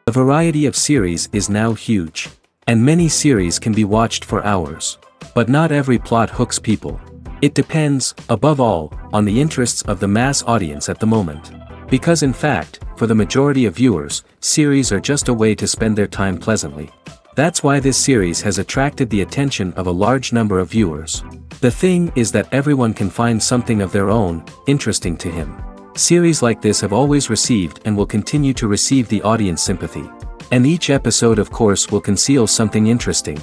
The variety of series is now huge. And many series can be watched for hours. But not every plot hooks people. It depends, above all, on the interests of the mass audience at the moment. Because in fact, for the majority of viewers, series are just a way to spend their time pleasantly. That's why this series has attracted the attention of a large number of viewers. The thing is that everyone can find something of their own, interesting to him. Series like this have always received and will continue to receive the audience sympathy. And each episode of course will conceal something interesting.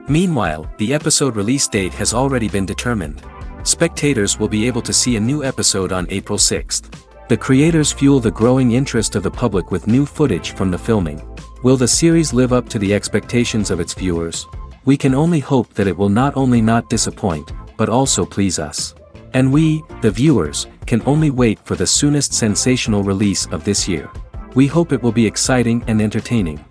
Meanwhile, the episode release date has already been determined. Spectators will be able to see a new episode on April 6th. The creators fuel the growing interest of the public with new footage from the filming. Will the series live up to the expectations of its viewers? We can only hope that it will not only not disappoint, but also please us. And we, the viewers, can only wait for the soonest sensational release of this year. We hope it will be exciting and entertaining.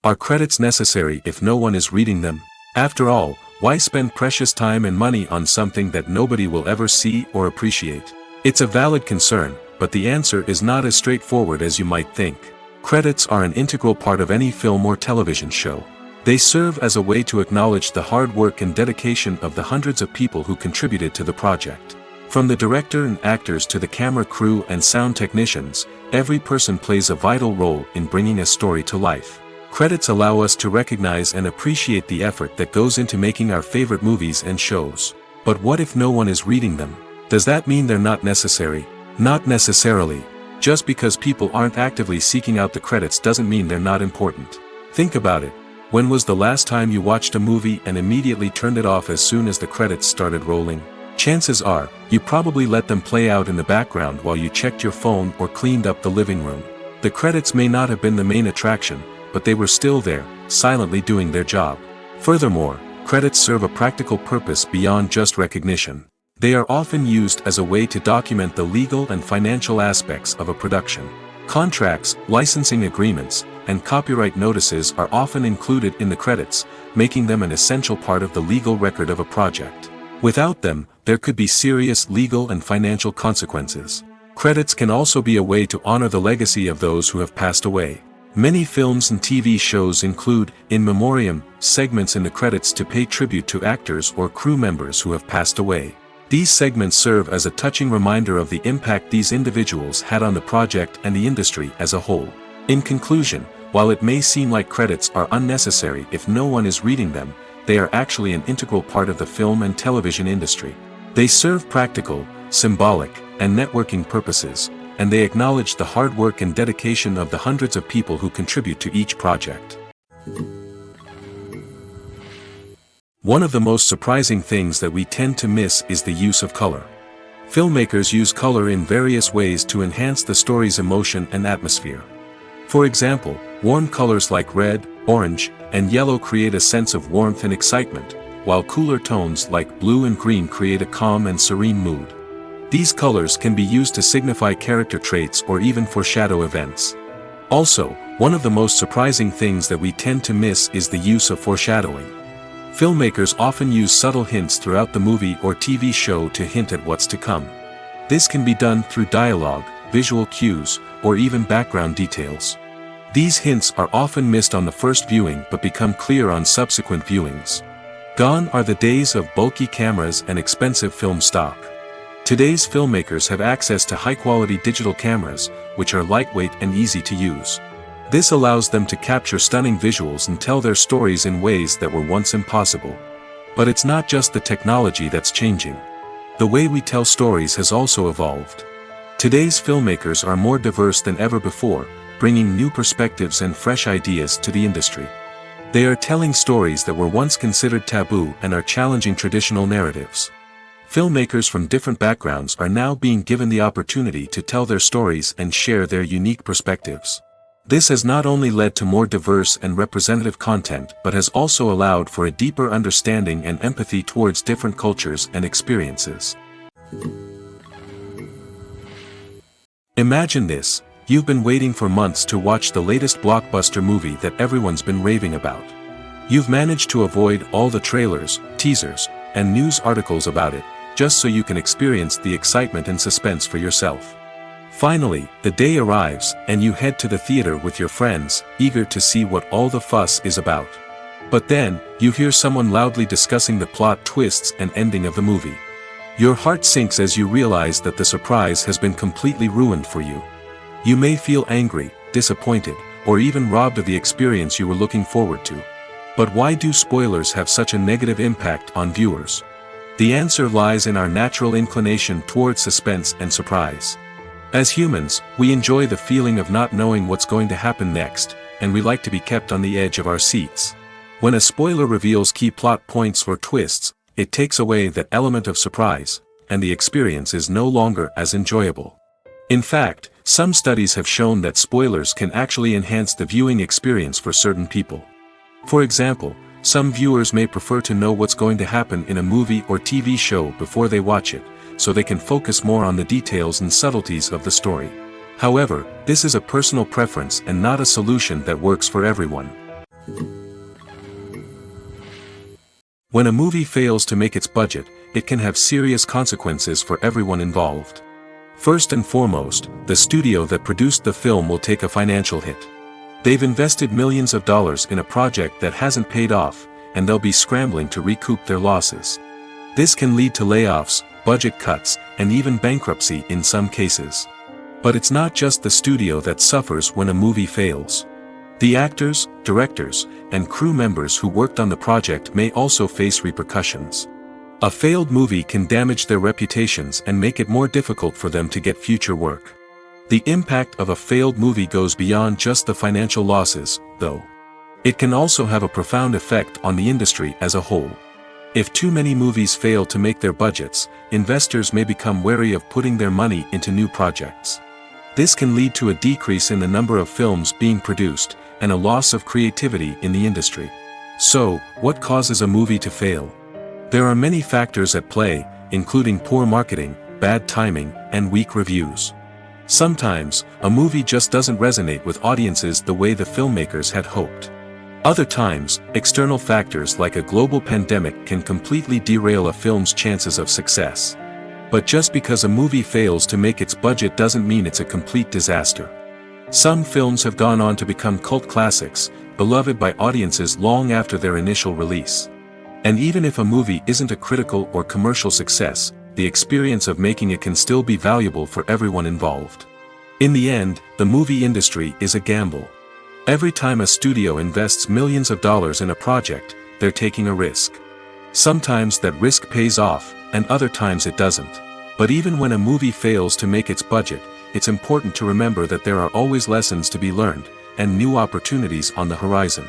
Are credits necessary if no one is reading them? After all, why spend precious time and money on something that nobody will ever see or appreciate? It's a valid concern, but the answer is not as straightforward as you might think. Credits are an integral part of any film or television show. They serve as a way to acknowledge the hard work and dedication of the hundreds of people who contributed to the project. From the director and actors to the camera crew and sound technicians, every person plays a vital role in bringing a story to life. Credits allow us to recognize and appreciate the effort that goes into making our favorite movies and shows. But what if no one is reading them? Does that mean they're not necessary? Not necessarily. Just because people aren't actively seeking out the credits doesn't mean they're not important. Think about it. When was the last time you watched a movie and immediately turned it off as soon as the credits started rolling? Chances are, you probably let them play out in the background while you checked your phone or cleaned up the living room. The credits may not have been the main attraction, but they were still there, silently doing their job. Furthermore, credits serve a practical purpose beyond just recognition. They are often used as a way to document the legal and financial aspects of a production. Contracts, licensing agreements, and copyright notices are often included in the credits, making them an essential part of the legal record of a project. Without them, there could be serious legal and financial consequences. Credits can also be a way to honor the legacy of those who have passed away. Many films and TV shows include, in memoriam, segments in the credits to pay tribute to actors or crew members who have passed away. These segments serve as a touching reminder of the impact these individuals had on the project and the industry as a whole. In conclusion, while it may seem like credits are unnecessary if no one is reading them, they are actually an integral part of the film and television industry. They serve practical, symbolic, and networking purposes, and they acknowledge the hard work and dedication of the hundreds of people who contribute to each project. One of the most surprising things that we tend to miss is the use of color. Filmmakers use color in various ways to enhance the story's emotion and atmosphere. For example, warm colors like red, orange, and yellow create a sense of warmth and excitement, while cooler tones like blue and green create a calm and serene mood. These colors can be used to signify character traits or even foreshadow events. Also, one of the most surprising things that we tend to miss is the use of foreshadowing. Filmmakers often use subtle hints throughout the movie or TV show to hint at what's to come. This can be done through dialogue, visual cues, or even background details. These hints are often missed on the first viewing but become clear on subsequent viewings. Gone are the days of bulky cameras and expensive film stock. Today's filmmakers have access to high-quality digital cameras, which are lightweight and easy to use. This allows them to capture stunning visuals and tell their stories in ways that were once impossible. But it's not just the technology that's changing. The way we tell stories has also evolved. Today's filmmakers are more diverse than ever before, bringing new perspectives and fresh ideas to the industry. They are telling stories that were once considered taboo and are challenging traditional narratives. Filmmakers from different backgrounds are now being given the opportunity to tell their stories and share their unique perspectives. This has not only led to more diverse and representative content but has also allowed for a deeper understanding and empathy towards different cultures and experiences. Imagine this: you've been waiting for months to watch the latest blockbuster movie that everyone's been raving about. You've managed to avoid all the trailers, teasers, and news articles about it, just so you can experience the excitement and suspense for yourself. Finally, the day arrives, and you head to the theater with your friends, eager to see what all the fuss is about. But then, you hear someone loudly discussing the plot twists and ending of the movie. Your heart sinks as you realize that the surprise has been completely ruined for you. You may feel angry, disappointed, or even robbed of the experience you were looking forward to. But why do spoilers have such a negative impact on viewers? The answer lies in our natural inclination toward suspense and surprise. As humans, we enjoy the feeling of not knowing what's going to happen next, and we like to be kept on the edge of our seats. When a spoiler reveals key plot points or twists, it takes away that element of surprise, and the experience is no longer as enjoyable. In fact, some studies have shown that spoilers can actually enhance the viewing experience for certain people. For example, some viewers may prefer to know what's going to happen in a movie or TV show before they watch it, so they can focus more on the details and subtleties of the story. However, this is a personal preference and not a solution that works for everyone. When a movie fails to make its budget, it can have serious consequences for everyone involved. First and foremost, the studio that produced the film will take a financial hit. They've invested millions of dollars in a project that hasn't paid off, and they'll be scrambling to recoup their losses. This can lead to layoffs, budget cuts, and even bankruptcy in some cases. But it's not just the studio that suffers when a movie fails. The actors, directors, and crew members who worked on the project may also face repercussions. A failed movie can damage their reputations and make it more difficult for them to get future work. The impact of a failed movie goes beyond just the financial losses, though. It can also have a profound effect on the industry as a whole. If too many movies fail to make their budgets, investors may become wary of putting their money into new projects. This can lead to a decrease in the number of films being produced, and a loss of creativity in the industry. So, what causes a movie to fail? There are many factors at play, including poor marketing, bad timing, and weak reviews. Sometimes, a movie just doesn't resonate with audiences the way the filmmakers had hoped. Other times, external factors like a global pandemic can completely derail a film's chances of success. But just because a movie fails to make its budget doesn't mean it's a complete disaster. Some films have gone on to become cult classics, beloved by audiences long after their initial release. And even if a movie isn't a critical or commercial success, the experience of making it can still be valuable for everyone involved. In the end, the movie industry is a gamble. Every time a studio invests millions of dollars in a project, they're taking a risk. Sometimes that risk pays off, and other times it doesn't. But even when a movie fails to make its budget, it's important to remember that there are always lessons to be learned, and new opportunities on the horizon.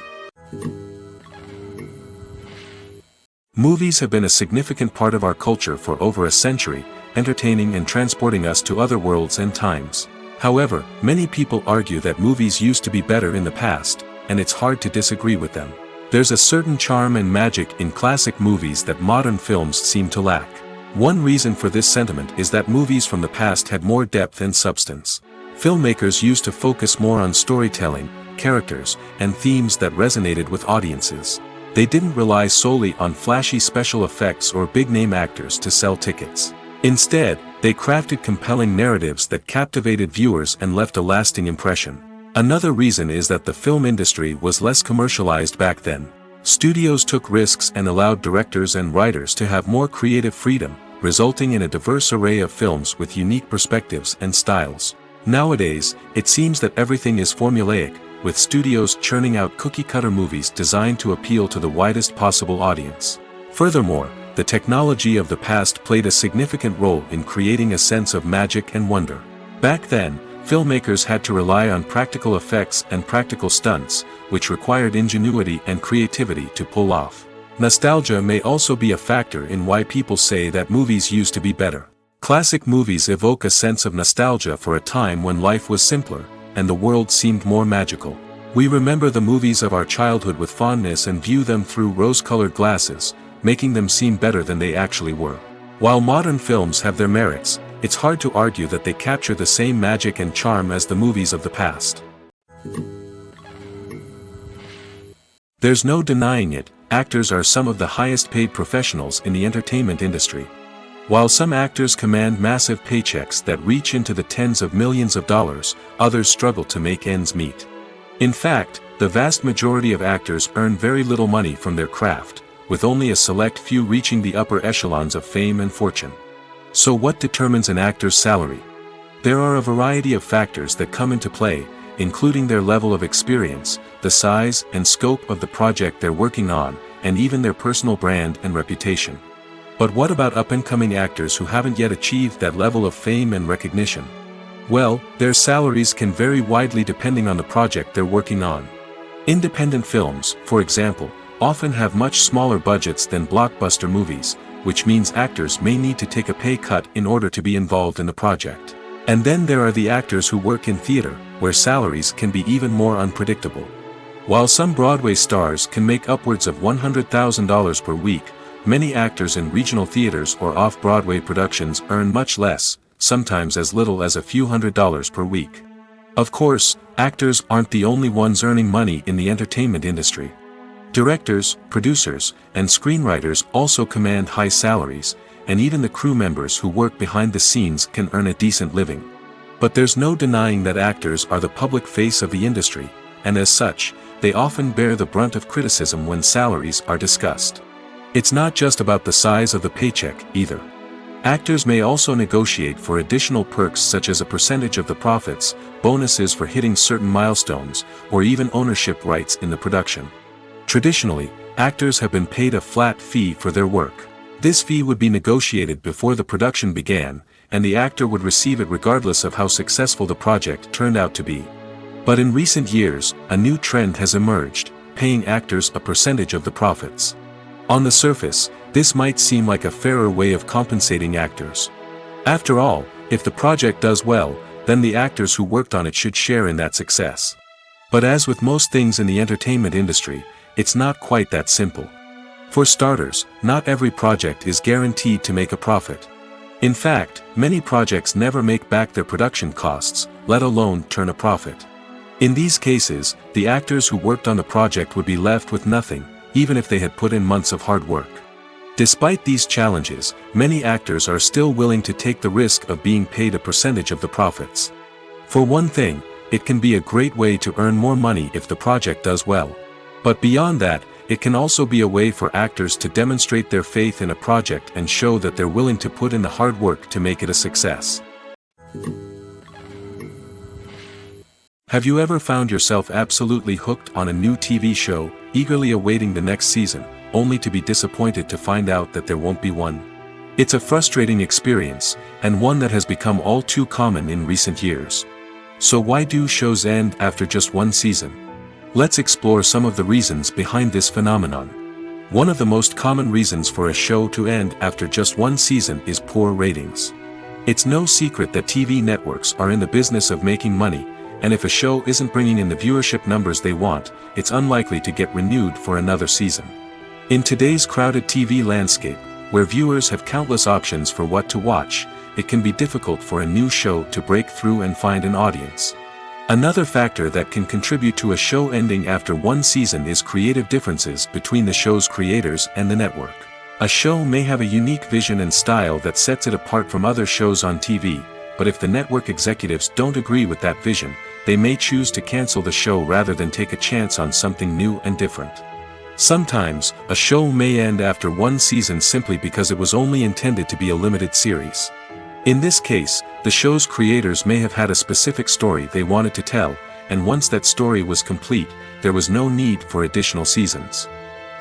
Movies have been a significant part of our culture for over a century, entertaining and transporting us to other worlds and times. However, many people argue that movies used to be better in the past, and it's hard to disagree with them. There's a certain charm and magic in classic movies that modern films seem to lack. One reason for this sentiment is that movies from the past had more depth and substance. Filmmakers used to focus more on storytelling, characters, and themes that resonated with audiences. They didn't rely solely on flashy special effects or big-name actors to sell tickets. Instead, they crafted compelling narratives that captivated viewers and left a lasting impression. Another reason is that the film industry was less commercialized back then. Studios took risks and allowed directors and writers to have more creative freedom, resulting in a diverse array of films with unique perspectives and styles. Nowadays, it seems that everything is formulaic, with studios churning out cookie-cutter movies designed to appeal to the widest possible audience. Furthermore, the technology of the past played a significant role in creating a sense of magic and wonder. Back then, filmmakers had to rely on practical effects and practical stunts, which required ingenuity and creativity to pull off. Nostalgia may also be a factor in why people say that movies used to be better. Classic movies evoke a sense of nostalgia for a time when life was simpler, and the world seemed more magical. We remember the movies of our childhood with fondness and view them through rose-colored glasses, making them seem better than they actually were. While modern films have their merits, it's hard to argue that they capture the same magic and charm as the movies of the past. There's no denying it, actors are some of the highest paid professionals in the entertainment industry. While some actors command massive paychecks that reach into the tens of millions of dollars, others struggle to make ends meet. In fact, the vast majority of actors earn very little money from their craft, with only a select few reaching the upper echelons of fame and fortune. So what determines an actor's salary? There are a variety of factors that come into play, including their level of experience, the size and scope of the project they're working on, and even their personal brand and reputation. But what about up-and-coming actors who haven't yet achieved that level of fame and recognition? Well, their salaries can vary widely depending on the project they're working on. Independent films, for example, often have much smaller budgets than blockbuster movies, which means actors may need to take a pay cut in order to be involved in the project. And then there are the actors who work in theater, where salaries can be even more unpredictable. While some Broadway stars can make upwards of $100,000 per week, many actors in regional theaters or off-Broadway productions earn much less, sometimes as little as a few $100s per week. Of course, actors aren't the only ones earning money in the entertainment industry. Directors, producers, and screenwriters also command high salaries, and even the crew members who work behind the scenes can earn a decent living. But there's no denying that actors are the public face of the industry, and as such, they often bear the brunt of criticism when salaries are discussed. It's not just about the size of the paycheck, either. Actors may also negotiate for additional perks such as a percentage of the profits, bonuses for hitting certain milestones, or even ownership rights in the production. Traditionally, actors have been paid a flat fee for their work. This fee would be negotiated before the production began, and the actor would receive it regardless of how successful the project turned out to be. But in recent years, a new trend has emerged, paying actors a percentage of the profits. On the surface, this might seem like a fairer way of compensating actors. After all, if the project does well, then the actors who worked on it should share in that success. But as with most things in the entertainment industry, it's not quite that simple. For starters, not every project is guaranteed to make a profit. In fact, many projects never make back their production costs, let alone turn a profit. In these cases, the actors who worked on the project would be left with nothing, even if they had put in months of hard work. Despite these challenges, many actors are still willing to take the risk of being paid a percentage of the profits. For one thing, it can be a great way to earn more money if the project does well. But beyond that, it can also be a way for actors to demonstrate their faith in a project and show that they're willing to put in the hard work to make it a success. Have you ever found yourself absolutely hooked on a new TV show, eagerly awaiting the next season, only to be disappointed to find out that there won't be one? It's a frustrating experience, and one that has become all too common in recent years. So why do shows end after just one season? Let's explore some of the reasons behind this phenomenon. One of the most common reasons for a show to end after just one season is poor ratings. It's no secret that TV networks are in the business of making money, and if a show isn't bringing in the viewership numbers they want, it's unlikely to get renewed for another season. In today's crowded TV landscape, where viewers have countless options for what to watch, it can be difficult for a new show to break through and find an audience. Another factor that can contribute to a show ending after one season is creative differences between the show's creators and the network. A show may have a unique vision and style that sets it apart from other shows on TV, but if the network executives don't agree with that vision, they may choose to cancel the show rather than take a chance on something new and different. Sometimes, a show may end after one season simply because it was only intended to be a limited series. In this case, the show's creators may have had a specific story they wanted to tell, and once that story was complete, there was no need for additional seasons.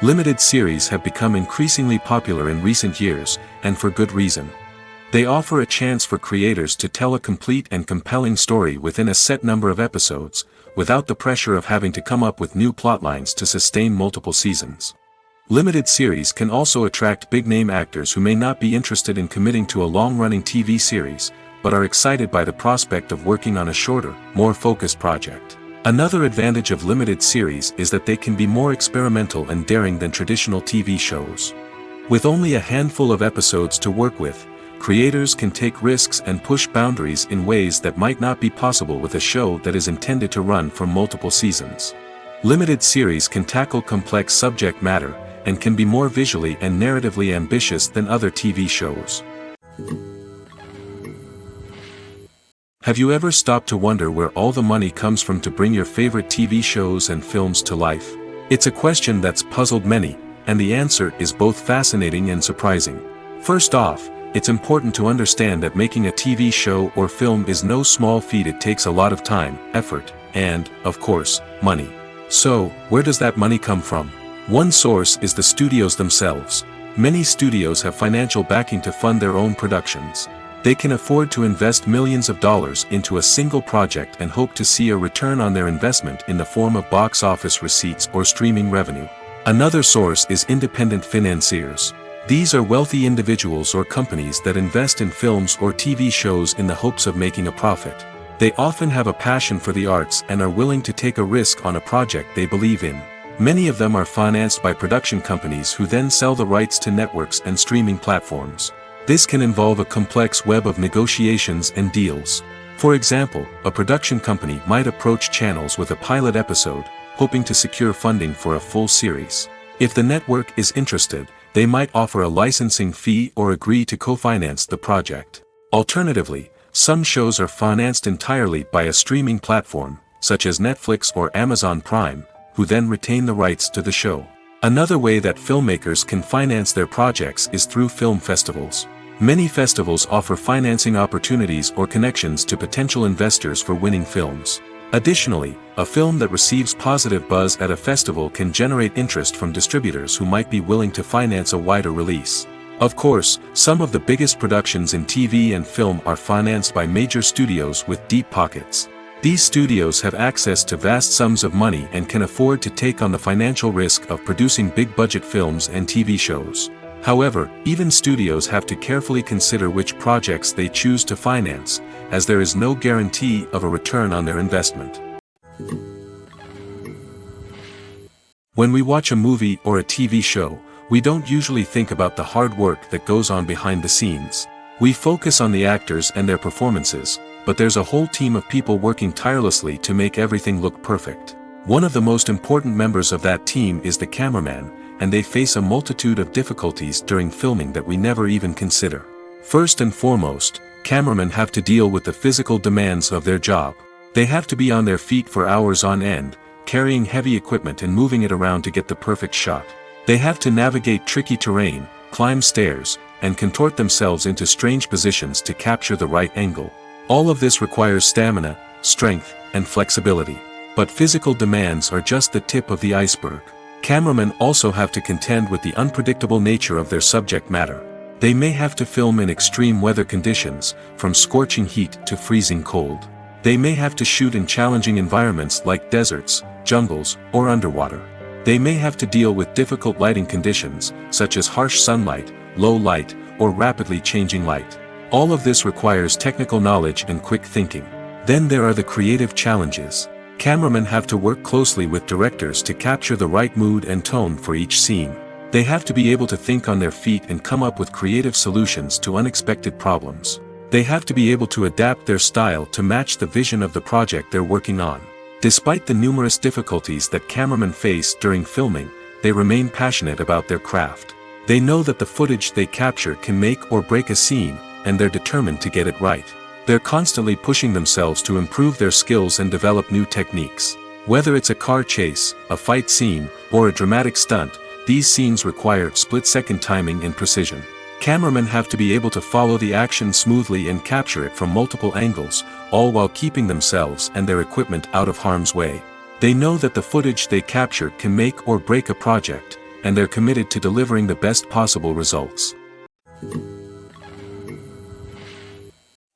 Limited series have become increasingly popular in recent years, and for good reason. They offer a chance for creators to tell a complete and compelling story within a set number of episodes, without the pressure of having to come up with new plotlines to sustain multiple seasons. Limited series can also attract big-name actors who may not be interested in committing to a long-running TV series, but are excited by the prospect of working on a shorter, more focused project. Another advantage of limited series is that they can be more experimental and daring than traditional TV shows. With only a handful of episodes to work with, creators can take risks and push boundaries in ways that might not be possible with a show that is intended to run for multiple seasons. Limited series can tackle complex subject matter, and can be more visually and narratively ambitious than other TV shows. Have you ever stopped to wonder where all the money comes from to bring your favorite TV shows and films to life? It's a question that's puzzled many, and the answer is both fascinating and surprising. First off, it's important to understand that making a TV show or film is no small feat. It takes a lot of time, effort, and, of course, money. So, where does that money come from? One source is the studios themselves. Many studios have financial backing to fund their own productions. They can afford to invest millions of dollars into a single project and hope to see a return on their investment in the form of box office receipts or streaming revenue. Another source is independent financiers. These are wealthy individuals or companies that invest in films or TV shows in the hopes of making a profit. They often have a passion for the arts and are willing to take a risk on a project they believe in. Many of them are financed by production companies who then sell the rights to networks and streaming platforms. This can involve a complex web of negotiations and deals. For example, a production company might approach channels with a pilot episode, hoping to secure funding for a full series. If the network is interested, they might offer a licensing fee or agree to co-finance the project. Alternatively, some shows are financed entirely by a streaming platform, such as Netflix or Amazon Prime, who then retain the rights to the show. Another way that filmmakers can finance their projects is through film festivals. Many festivals offer financing opportunities or connections to potential investors for winning films. Additionally, a film that receives positive buzz at a festival can generate interest from distributors who might be willing to finance a wider release. Of course, some of the biggest productions in TV and film are financed by major studios with deep pockets. These studios have access to vast sums of money and can afford to take on the financial risk of producing big-budget films and TV shows. However, even studios have to carefully consider which projects they choose to finance, as there is no guarantee of a return on their investment. When we watch a movie or a TV show, we don't usually think about the hard work that goes on behind the scenes. We focus on the actors and their performances, but there's a whole team of people working tirelessly to make everything look perfect. One of the most important members of that team is the cameraman, and they face a multitude of difficulties during filming that we never even consider. First and foremost, cameramen have to deal with the physical demands of their job. They have to be on their feet for hours on end, carrying heavy equipment and moving it around to get the perfect shot. They have to navigate tricky terrain, climb stairs, and contort themselves into strange positions to capture the right angle. All of this requires stamina, strength, and flexibility. But physical demands are just the tip of the iceberg. Cameramen also have to contend with the unpredictable nature of their subject matter. They may have to film in extreme weather conditions, from scorching heat to freezing cold. They may have to shoot in challenging environments like deserts, jungles, or underwater. They may have to deal with difficult lighting conditions, such as harsh sunlight, low light, or rapidly changing light. All of this requires technical knowledge and quick thinking. Then there are the creative challenges. Cameramen have to work closely with directors to capture the right mood and tone for each scene. They have to be able to think on their feet and come up with creative solutions to unexpected problems. They have to be able to adapt their style to match the vision of the project they're working on. Despite the numerous difficulties that cameramen face during filming, they remain passionate about their craft. They know that the footage they capture can make or break a scene, and they're determined to get it right. They're constantly pushing themselves to improve their skills and develop new techniques. Whether it's a car chase, a fight scene, or a dramatic stunt, these scenes require split-second timing and precision. Cameramen have to be able to follow the action smoothly and capture it from multiple angles, all while keeping themselves and their equipment out of harm's way. They know that the footage they capture can make or break a project, and they're committed to delivering the best possible results.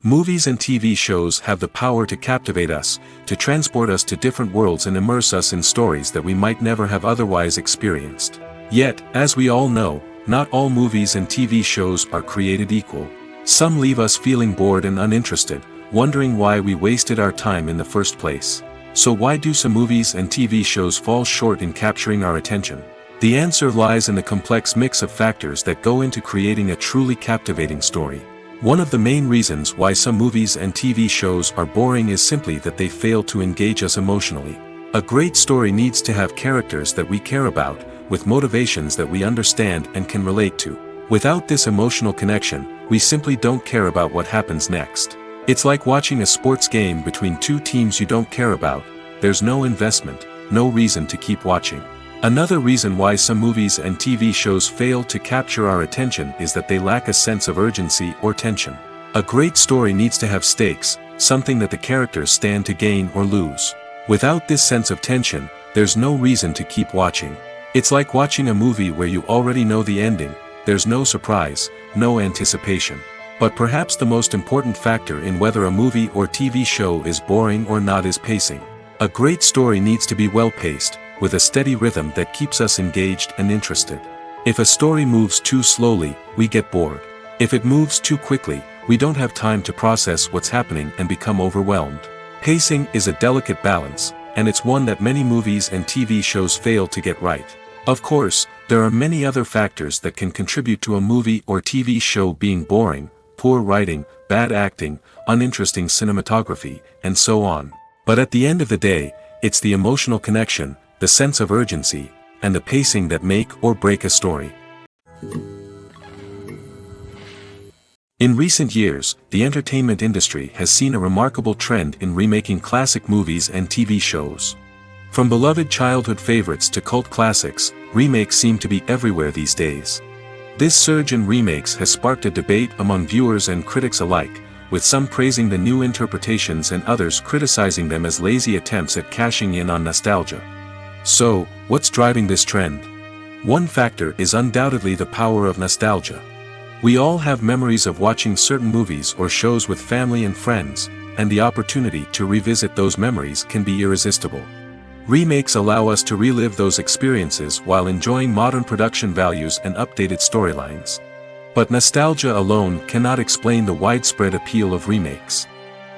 Movies and TV shows have the power to captivate us, to transport us to different worlds and immerse us in stories that we might never have otherwise experienced. Yet, as we all know, not all movies and TV shows are created equal. Some leave us feeling bored and uninterested, wondering why we wasted our time in the first place. So why do some movies and TV shows fall short in capturing our attention? The answer lies in the complex mix of factors that go into creating a truly captivating story. One of the main reasons why some movies and TV shows are boring is simply that they fail to engage us emotionally. A great story needs to have characters that we care about, with motivations that we understand and can relate to. Without this emotional connection, we simply don't care about what happens next. It's like watching a sports game between two teams you don't care about. There's no investment, no reason to keep watching. Another reason why some movies and TV shows fail to capture our attention is that they lack a sense of urgency or tension. A great story needs to have stakes, something that the characters stand to gain or lose. Without this sense of tension, there's no reason to keep watching. It's like watching a movie where you already know the ending. There's no surprise, no anticipation. But perhaps the most important factor in whether a movie or TV show is boring or not is pacing. A great story needs to be well-paced, with a steady rhythm that keeps us engaged and interested. If a story moves too slowly, we get bored. If it moves too quickly, we don't have time to process what's happening and become overwhelmed. Pacing is a delicate balance, and it's one that many movies and TV shows fail to get right. Of course, there are many other factors that can contribute to a movie or TV show being boring: poor writing, bad acting, uninteresting cinematography, and so on. But at the end of the day, it's the emotional connection, the sense of urgency, and the pacing that make or break a story. In recent years, the entertainment industry has seen a remarkable trend in remaking classic movies and TV shows. From beloved childhood favorites to cult classics, remakes seem to be everywhere these days. This surge in remakes has sparked a debate among viewers and critics alike, with some praising the new interpretations and others criticizing them as lazy attempts at cashing in on nostalgia. So, what's driving this trend? One factor is undoubtedly the power of nostalgia. We all have memories of watching certain movies or shows with family and friends, and the opportunity to revisit those memories can be irresistible. Remakes allow us to relive those experiences while enjoying modern production values and updated storylines. But nostalgia alone cannot explain the widespread appeal of remakes.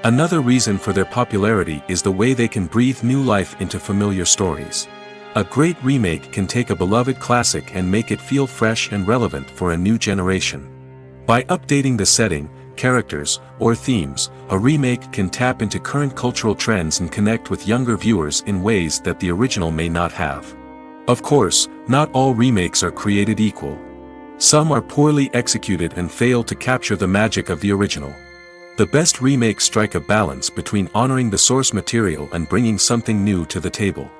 Another reason for their popularity is the way they can breathe new life into familiar stories. A great remake can take a beloved classic and make it feel fresh and relevant for a new generation. By updating the setting, characters, or themes, a remake can tap into current cultural trends and connect with younger viewers in ways that the original may not have. Of course, not all remakes are created equal. Some are poorly executed and fail to capture the magic of the original. The best remakes strike a balance between honoring the source material and bringing something new to the table.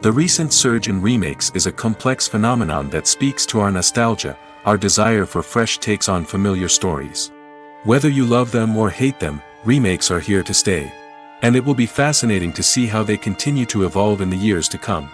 The recent surge in remakes is a complex phenomenon that speaks to our nostalgia, our desire for fresh takes on familiar stories. Whether you love them or hate them, remakes are here to stay. And it will be fascinating to see how they continue to evolve in the years to come.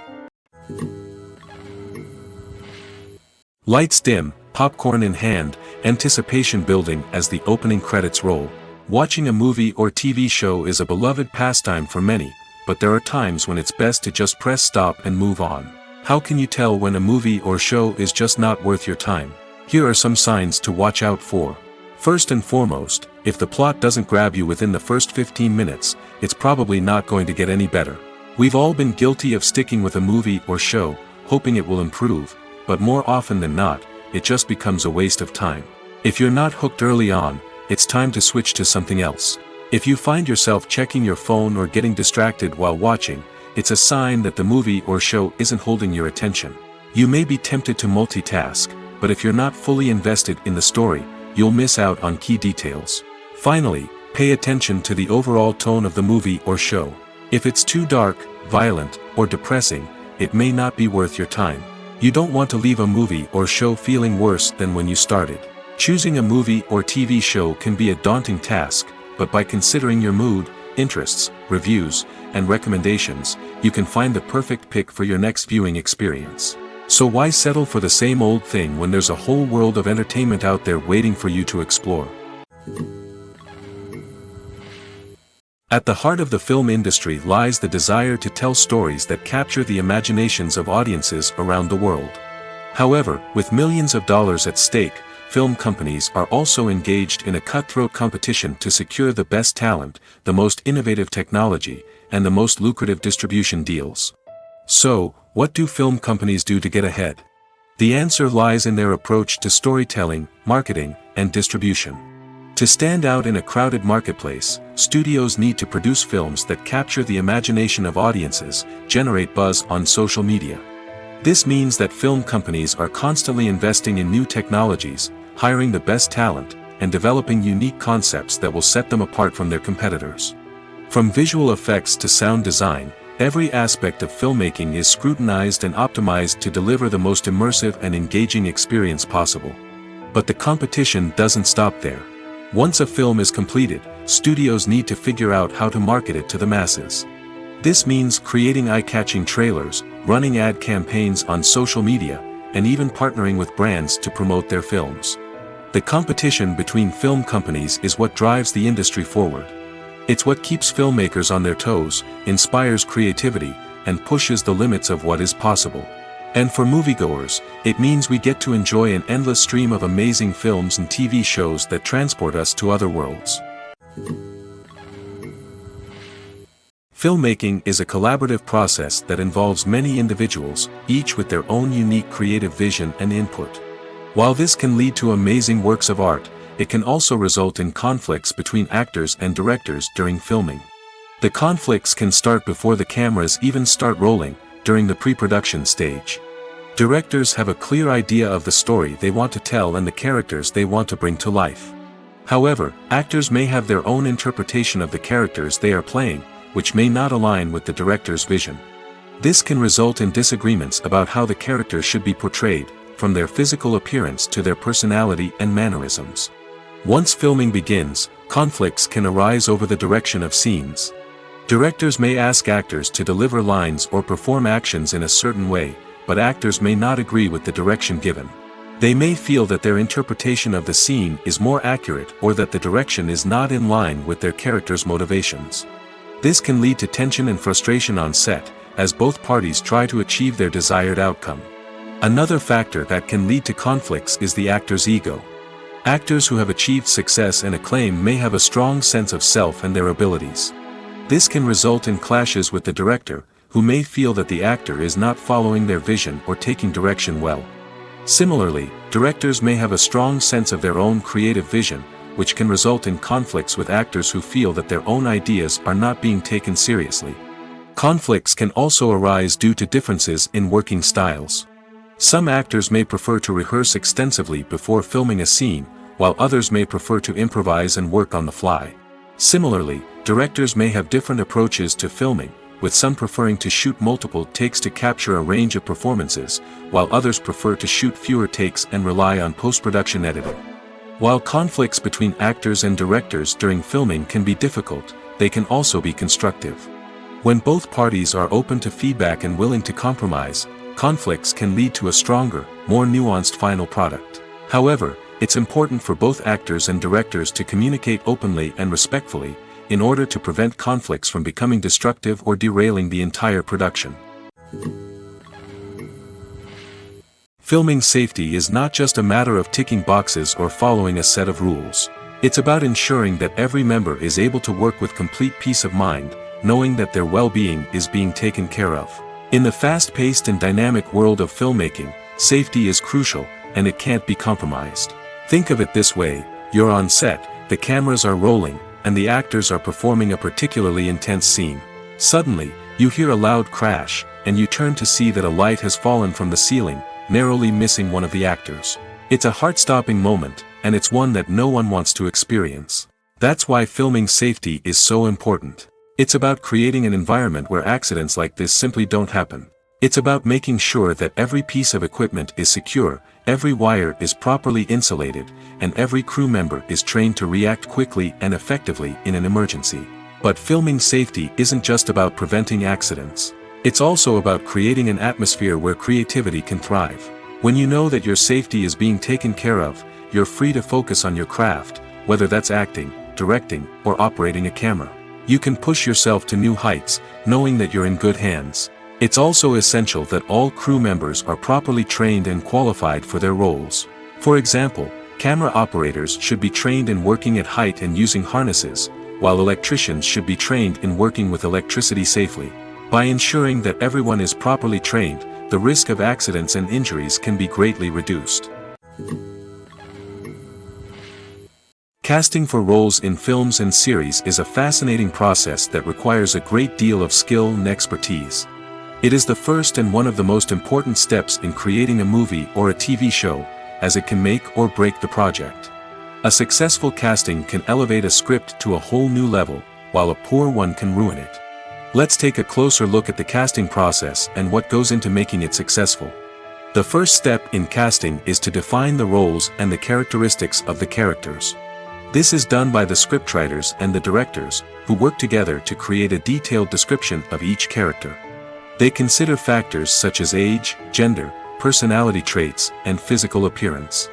Lights dim, popcorn in hand, anticipation building as the opening credits roll. Watching a movie or TV show is a beloved pastime for many, but there are times when it's best to just press stop and move on. How can you tell when a movie or show is just not worth your time? Here are some signs to watch out for. First and foremost, if the plot doesn't grab you within the first 15 minutes, it's probably not going to get any better. We've all been guilty of sticking with a movie or show, hoping it will improve, but more often than not, it just becomes a waste of time. If you're not hooked early on, it's time to switch to something else. If you find yourself checking your phone or getting distracted while watching, it's a sign that the movie or show isn't holding your attention. You may be tempted to multitask, but if you're not fully invested in the story, you'll miss out on key details. Finally, pay attention to the overall tone of the movie or show. If it's too dark, violent, or depressing, it may not be worth your time. You don't want to leave a movie or show feeling worse than when you started. Choosing a movie or TV show can be a daunting task, but by considering your mood, interests, reviews, and recommendations, you can find the perfect pick for your next viewing experience. So why settle for the same old thing when there's a whole world of entertainment out there waiting for you to explore? At the heart of the film industry lies the desire to tell stories that capture the imaginations of audiences around the world. However, with millions of dollars at stake, film companies are also engaged in a cutthroat competition to secure the best talent, the most innovative technology, and the most lucrative distribution deals. So, what do film companies do to get ahead? The answer lies in their approach to storytelling, marketing, and distribution. To stand out in a crowded marketplace, studios need to produce films that capture the imagination of audiences, generate buzz on social media. This means that film companies are constantly investing in new technologies, hiring the best talent, and developing unique concepts that will set them apart from their competitors. From visual effects to sound design, every aspect of filmmaking is scrutinized and optimized to deliver the most immersive and engaging experience possible. But the competition doesn't stop there. Once a film is completed, studios need to figure out how to market it to the masses. This means creating eye-catching trailers, running ad campaigns on social media, and even partnering with brands to promote their films. The competition between film companies is what drives the industry forward. It's what keeps filmmakers on their toes, inspires creativity, and pushes the limits of what is possible. And for moviegoers, it means we get to enjoy an endless stream of amazing films and TV shows that transport us to other worlds. Filmmaking is a collaborative process that involves many individuals, each with their own unique creative vision and input. While this can lead to amazing works of art, it can also result in conflicts between actors and directors during filming. The conflicts can start before the cameras even start rolling, during the pre-production stage. Directors have a clear idea of the story they want to tell and the characters they want to bring to life. However, actors may have their own interpretation of the characters they are playing, which may not align with the director's vision. This can result in disagreements about how the characters should be portrayed, from their physical appearance to their personality and mannerisms. Once filming begins, conflicts can arise over the direction of scenes. Directors may ask actors to deliver lines or perform actions in a certain way, but actors may not agree with the direction given. They may feel that their interpretation of the scene is more accurate or that the direction is not in line with their character's motivations. This can lead to tension and frustration on set, as both parties try to achieve their desired outcome. Another factor that can lead to conflicts is the actor's ego. Actors who have achieved success and acclaim may have a strong sense of self and their abilities. This can result in clashes with the director, who may feel that the actor is not following their vision or taking direction well. Similarly, directors may have a strong sense of their own creative vision, which can result in conflicts with actors who feel that their own ideas are not being taken seriously. Conflicts can also arise due to differences in working styles. Some actors may prefer to rehearse extensively before filming a scene, while others may prefer to improvise and work on the fly. Similarly, directors may have different approaches to filming, with some preferring to shoot multiple takes to capture a range of performances, while others prefer to shoot fewer takes and rely on post-production editing. While conflicts between actors and directors during filming can be difficult, they can also be constructive. When both parties are open to feedback and willing to compromise, conflicts can lead to a stronger, more nuanced final product. However, it's important for both actors and directors to communicate openly and respectfully, in order to prevent conflicts from becoming destructive or derailing the entire production. Filming safety is not just a matter of ticking boxes or following a set of rules. It's about ensuring that every member is able to work with complete peace of mind, knowing that their well-being is being taken care of. In the fast-paced and dynamic world of filmmaking, safety is crucial, and it can't be compromised. Think of it this way: you're on set, the cameras are rolling, and the actors are performing a particularly intense scene. Suddenly, you hear a loud crash, and you turn to see that a light has fallen from the ceiling, narrowly missing one of the actors. It's a heart-stopping moment, and it's one that no one wants to experience. That's why filming safety is so important. It's about creating an environment where accidents like this simply don't happen. It's about making sure that every piece of equipment is secure, every wire is properly insulated, and every crew member is trained to react quickly and effectively in an emergency. But filming safety isn't just about preventing accidents. It's also about creating an atmosphere where creativity can thrive. When you know that your safety is being taken care of, you're free to focus on your craft, whether that's acting, directing, or operating a camera. You can push yourself to new heights, knowing that you're in good hands. It's also essential that all crew members are properly trained and qualified for their roles. For example, camera operators should be trained in working at height and using harnesses, while electricians should be trained in working with electricity safely. By ensuring that everyone is properly trained, the risk of accidents and injuries can be greatly reduced. Casting for roles in films and series is a fascinating process that requires a great deal of skill and expertise. It is the first and one of the most important steps in creating a movie or a TV show, as it can make or break the project. A successful casting can elevate a script to a whole new level, while a poor one can ruin it. Let's take a closer look at the casting process and what goes into making it successful. The first step in casting is to define the roles and the characteristics of the characters. This is done by the scriptwriters and the directors, who work together to create a detailed description of each character. They consider factors such as age, gender, personality traits, and physical appearance.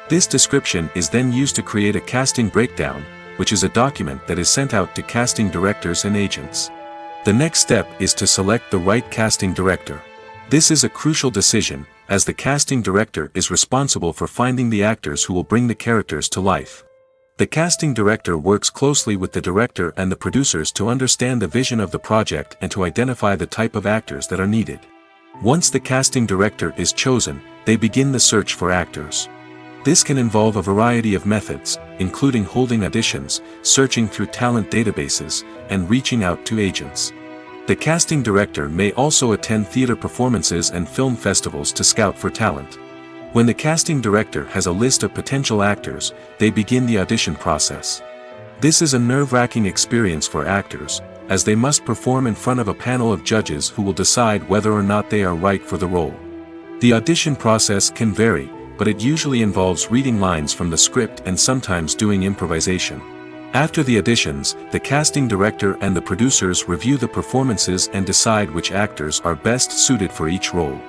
This description is then used to create a casting breakdown, which is a document that is sent out to casting directors and agents. The next step is to select the right casting director. This is a crucial decision, as the casting director is responsible for finding the actors who will bring the characters to life. The casting director works closely with the director and the producers to understand the vision of the project and to identify the type of actors that are needed. Once the casting director is chosen, they begin the search for actors. This can involve a variety of methods, including holding auditions, searching through talent databases, and reaching out to agents. The casting director may also attend theater performances and film festivals to scout for talent. When the casting director has a list of potential actors, they begin the audition process. This is a nerve-wracking experience for actors, as they must perform in front of a panel of judges who will decide whether or not they are right for the role. The audition process can vary, but it usually involves reading lines from the script and sometimes doing improvisation. After the auditions, the casting director and the producers review the performances and decide which actors are best suited for each role.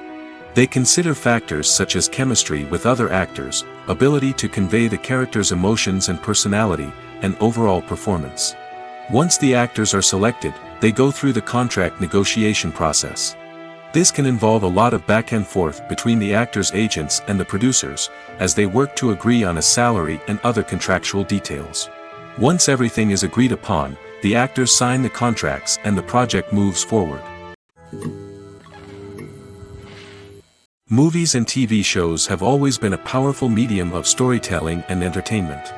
They consider factors such as chemistry with other actors, ability to convey the character's emotions and personality, and overall performance. Once the actors are selected, they go through the contract negotiation process. This can involve a lot of back and forth between the actors' agents and the producers, as they work to agree on a salary and other contractual details. Once everything is agreed upon, the actors sign the contracts and the project moves forward. Movies and TV shows have always been a powerful medium of storytelling and entertainment.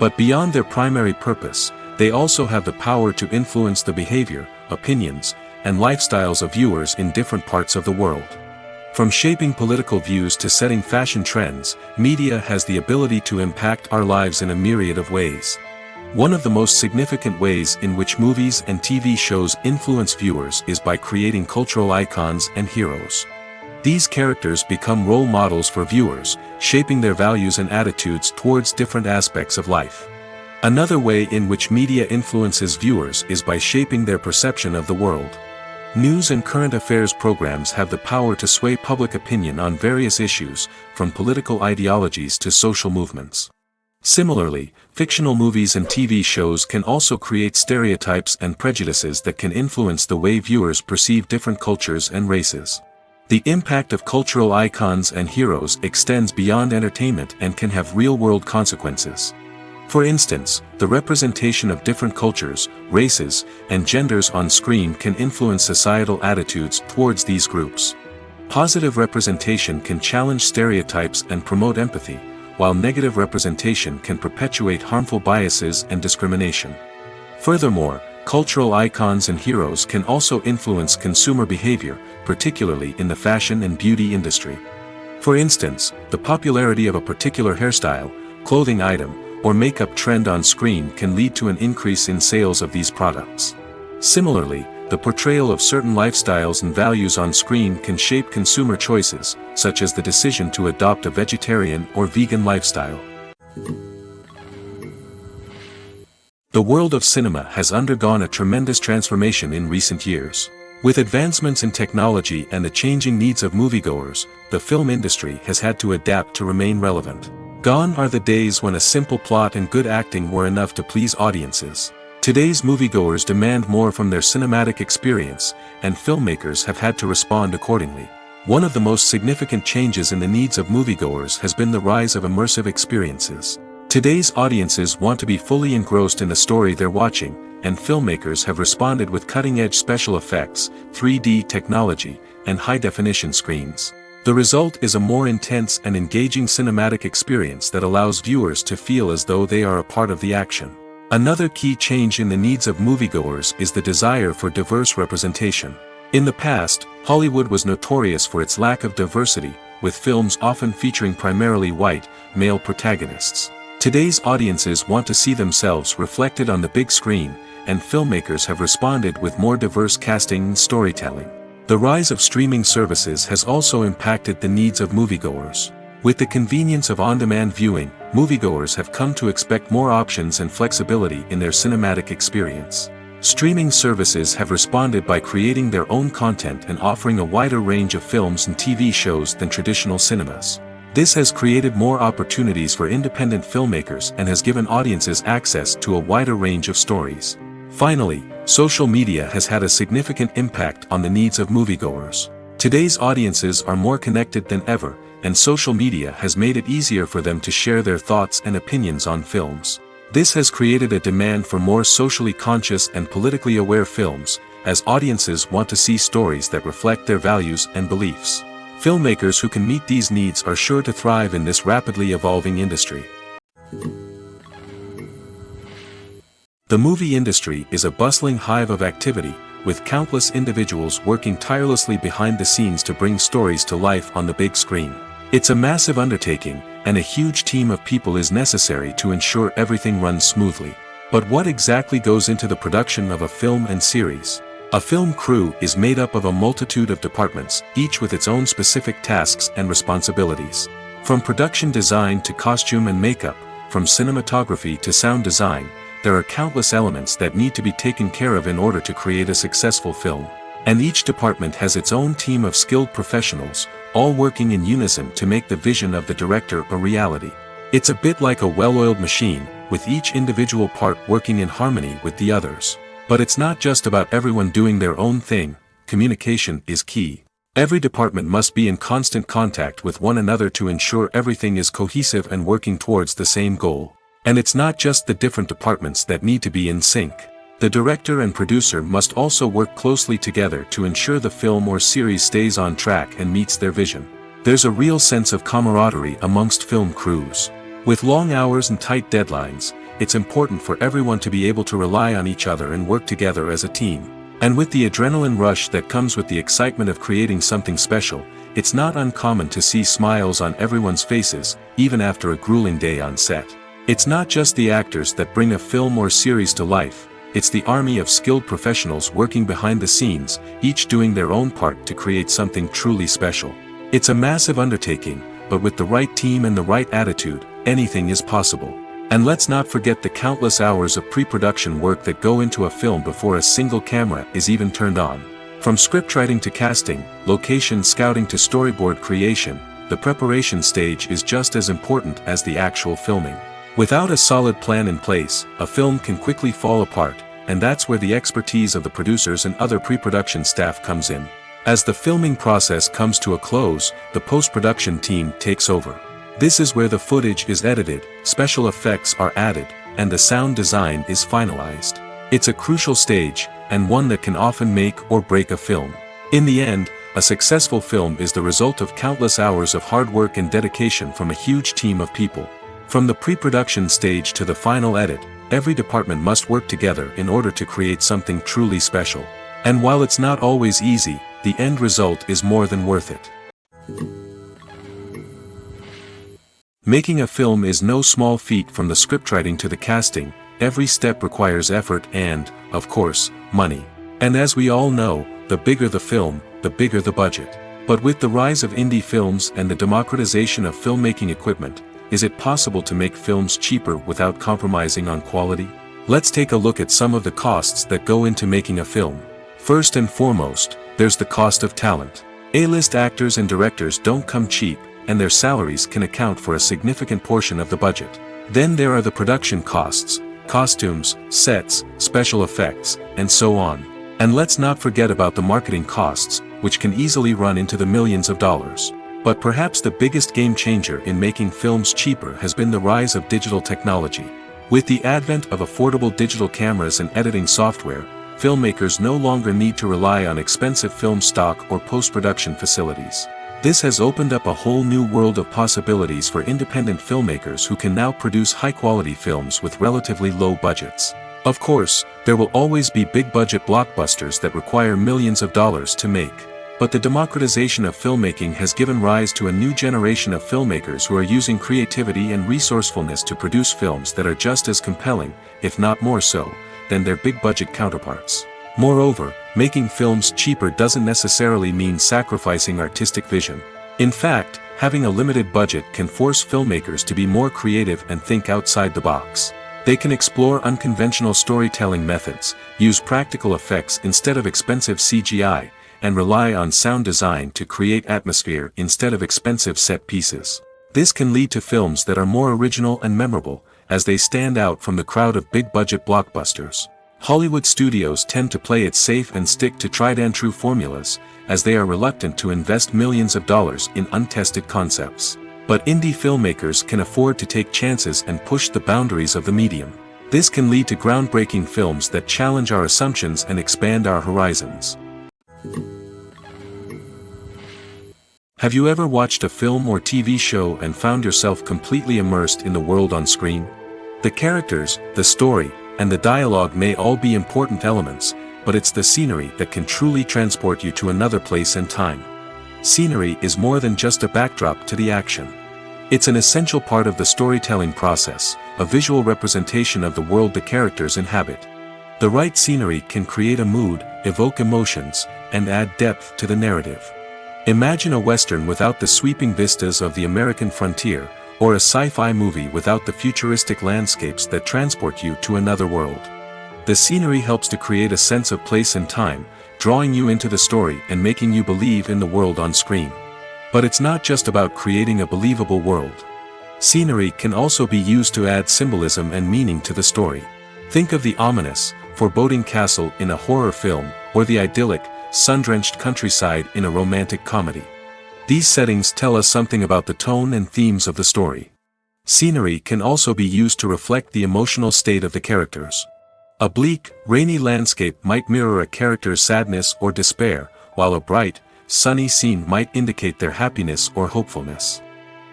But beyond their primary purpose, they also have the power to influence the behavior, opinions, and lifestyles of viewers in different parts of the world. From shaping political views to setting fashion trends, media has the ability to impact our lives in a myriad of ways. One of the most significant ways in which movies and TV shows influence viewers is by creating cultural icons and heroes. These characters become role models for viewers, shaping their values and attitudes towards different aspects of life. Another way in which media influences viewers is by shaping their perception of the world. News and current affairs programs have the power to sway public opinion on various issues, from political ideologies to social movements. Similarly, fictional movies and TV shows can also create stereotypes and prejudices that can influence the way viewers perceive different cultures and races. The impact of cultural icons and heroes extends beyond entertainment and can have real-world consequences. For instance, the representation of different cultures, races, and genders on screen can influence societal attitudes towards these groups. Positive representation can challenge stereotypes and promote empathy, while negative representation can perpetuate harmful biases and discrimination. Furthermore, cultural icons and heroes can also influence consumer behavior, particularly in the fashion and beauty industry. For instance, the popularity of a particular hairstyle, clothing item, or makeup trend on screen can lead to an increase in sales of these products. Similarly, the portrayal of certain lifestyles and values on screen can shape consumer choices, such as the decision to adopt a vegetarian or vegan lifestyle. The world of cinema has undergone a tremendous transformation in recent years. With advancements in technology and the changing needs of moviegoers, the film industry has had to adapt to remain relevant. Gone are the days when a simple plot and good acting were enough to please audiences. Today's moviegoers demand more from their cinematic experience, and filmmakers have had to respond accordingly. One of the most significant changes in the needs of moviegoers has been the rise of immersive experiences. Today's audiences want to be fully engrossed in the story they're watching, and filmmakers have responded with cutting-edge special effects, 3D technology, and high-definition screens. The result is a more intense and engaging cinematic experience that allows viewers to feel as though they are a part of the action. Another key change in the needs of moviegoers is the desire for diverse representation. In the past, Hollywood was notorious for its lack of diversity, with films often featuring primarily white, male protagonists. Today's audiences want to see themselves reflected on the big screen, and filmmakers have responded with more diverse casting and storytelling. The rise of streaming services has also impacted the needs of moviegoers. With the convenience of on-demand viewing, moviegoers have come to expect more options and flexibility in their cinematic experience. Streaming services have responded by creating their own content and offering a wider range of films and TV shows than traditional cinemas. This has created more opportunities for independent filmmakers and has given audiences access to a wider range of stories. Finally, social media has had a significant impact on the needs of moviegoers. Today's audiences are more connected than ever, and social media has made it easier for them to share their thoughts and opinions on films. This has created a demand for more socially conscious and politically aware films, as audiences want to see stories that reflect their values and beliefs. Filmmakers who can meet these needs are sure to thrive in this rapidly evolving industry. The movie industry is a bustling hive of activity, with countless individuals working tirelessly behind the scenes to bring stories to life on the big screen. It's a massive undertaking, and a huge team of people is necessary to ensure everything runs smoothly. But what exactly goes into the production of a film and series? A film crew is made up of a multitude of departments, each with its own specific tasks and responsibilities. From production design to costume and makeup, from cinematography to sound design, there are countless elements that need to be taken care of in order to create a successful film. And each department has its own team of skilled professionals, all working in unison to make the vision of the director a reality. It's a bit like a well-oiled machine, with each individual part working in harmony with the others. But it's not just about everyone doing their own thing. Communication is key. Every department must be in constant contact with one another to ensure everything is cohesive and working towards the same goal. And it's not just the different departments that need to be in sync. The director and producer must also work closely together to ensure the film or series stays on track and meets their vision. There's a real sense of camaraderie amongst film crews. With long hours and tight deadlines, it's important for everyone to be able to rely on each other and work together as a team. And with the adrenaline rush that comes with the excitement of creating something special, it's not uncommon to see smiles on everyone's faces, even after a grueling day on set. It's not just the actors that bring a film or series to life. It's the army of skilled professionals working behind the scenes, each doing their own part to create something truly special. It's a massive undertaking, but with the right team and the right attitude, anything is possible. And let's not forget the countless hours of pre-production work that go into a film before a single camera is even turned on. From scriptwriting to casting, location scouting to storyboard creation, the preparation stage is just as important as the actual filming. Without a solid plan in place, a film can quickly fall apart, and that's where the expertise of the producers and other pre-production staff comes in. As the filming process comes to a close, the post-production team takes over. This is where the footage is edited, special effects are added, and the sound design is finalized. It's a crucial stage, and one that can often make or break a film. In the end, a successful film is the result of countless hours of hard work and dedication from a huge team of people. From the pre-production stage to the final edit, every department must work together in order to create something truly special. And while it's not always easy, the end result is more than worth it. Making a film is no small feat. From the scriptwriting to the casting, every step requires effort and, of course, money. And as we all know, the bigger the film, the bigger the budget. But with the rise of indie films and the democratization of filmmaking equipment, is it possible to make films cheaper without compromising on quality? Let's take a look at some of the costs that go into making a film. First and foremost, there's the cost of talent. A-list actors and directors don't come cheap, and their salaries can account for a significant portion of the budget. Then there are the production costs, costumes, sets, special effects, and so on. And let's not forget about the marketing costs, which can easily run into the millions of dollars. But perhaps the biggest game changer in making films cheaper has been the rise of digital technology. With the advent of affordable digital cameras and editing software, filmmakers no longer need to rely on expensive film stock or post-production facilities. This has opened up a whole new world of possibilities for independent filmmakers who can now produce high-quality films with relatively low budgets. Of course, there will always be big-budget blockbusters that require millions of dollars to make. But the democratization of filmmaking has given rise to a new generation of filmmakers who are using creativity and resourcefulness to produce films that are just as compelling, if not more so, than their big-budget counterparts. Moreover, making films cheaper doesn't necessarily mean sacrificing artistic vision. In fact, having a limited budget can force filmmakers to be more creative and think outside the box. They can explore unconventional storytelling methods, use practical effects instead of expensive CGI, and rely on sound design to create atmosphere instead of expensive set pieces. This can lead to films that are more original and memorable, as they stand out from the crowd of big-budget blockbusters. Hollywood studios tend to play it safe and stick to tried-and-true formulas, as they are reluctant to invest millions of dollars in untested concepts. But indie filmmakers can afford to take chances and push the boundaries of the medium. This can lead to groundbreaking films that challenge our assumptions and expand our horizons. Have you ever watched a film or TV show and found yourself completely immersed in the world on screen? The characters, the story, and the dialogue may all be important elements, but it's the scenery that can truly transport you to another place and time. Scenery is more than just a backdrop to the action. It's an essential part of the storytelling process, a visual representation of the world the characters inhabit. The right scenery can create a mood, evoke emotions, and add depth to the narrative. Imagine a Western without the sweeping vistas of the American frontier, or a sci-fi movie without the futuristic landscapes that transport you to another world. The scenery helps to create a sense of place and time, drawing you into the story and making you believe in the world on screen. But it's not just about creating a believable world. Scenery can also be used to add symbolism and meaning to the story. Think of the ominous, foreboding castle in a horror film, or the idyllic, sun-drenched countryside in a romantic comedy. These settings tell us something about the tone and themes of the story. Scenery can also be used to reflect the emotional state of the characters. A bleak, rainy landscape might mirror a character's sadness or despair, while a bright, sunny scene might indicate their happiness or hopefulness.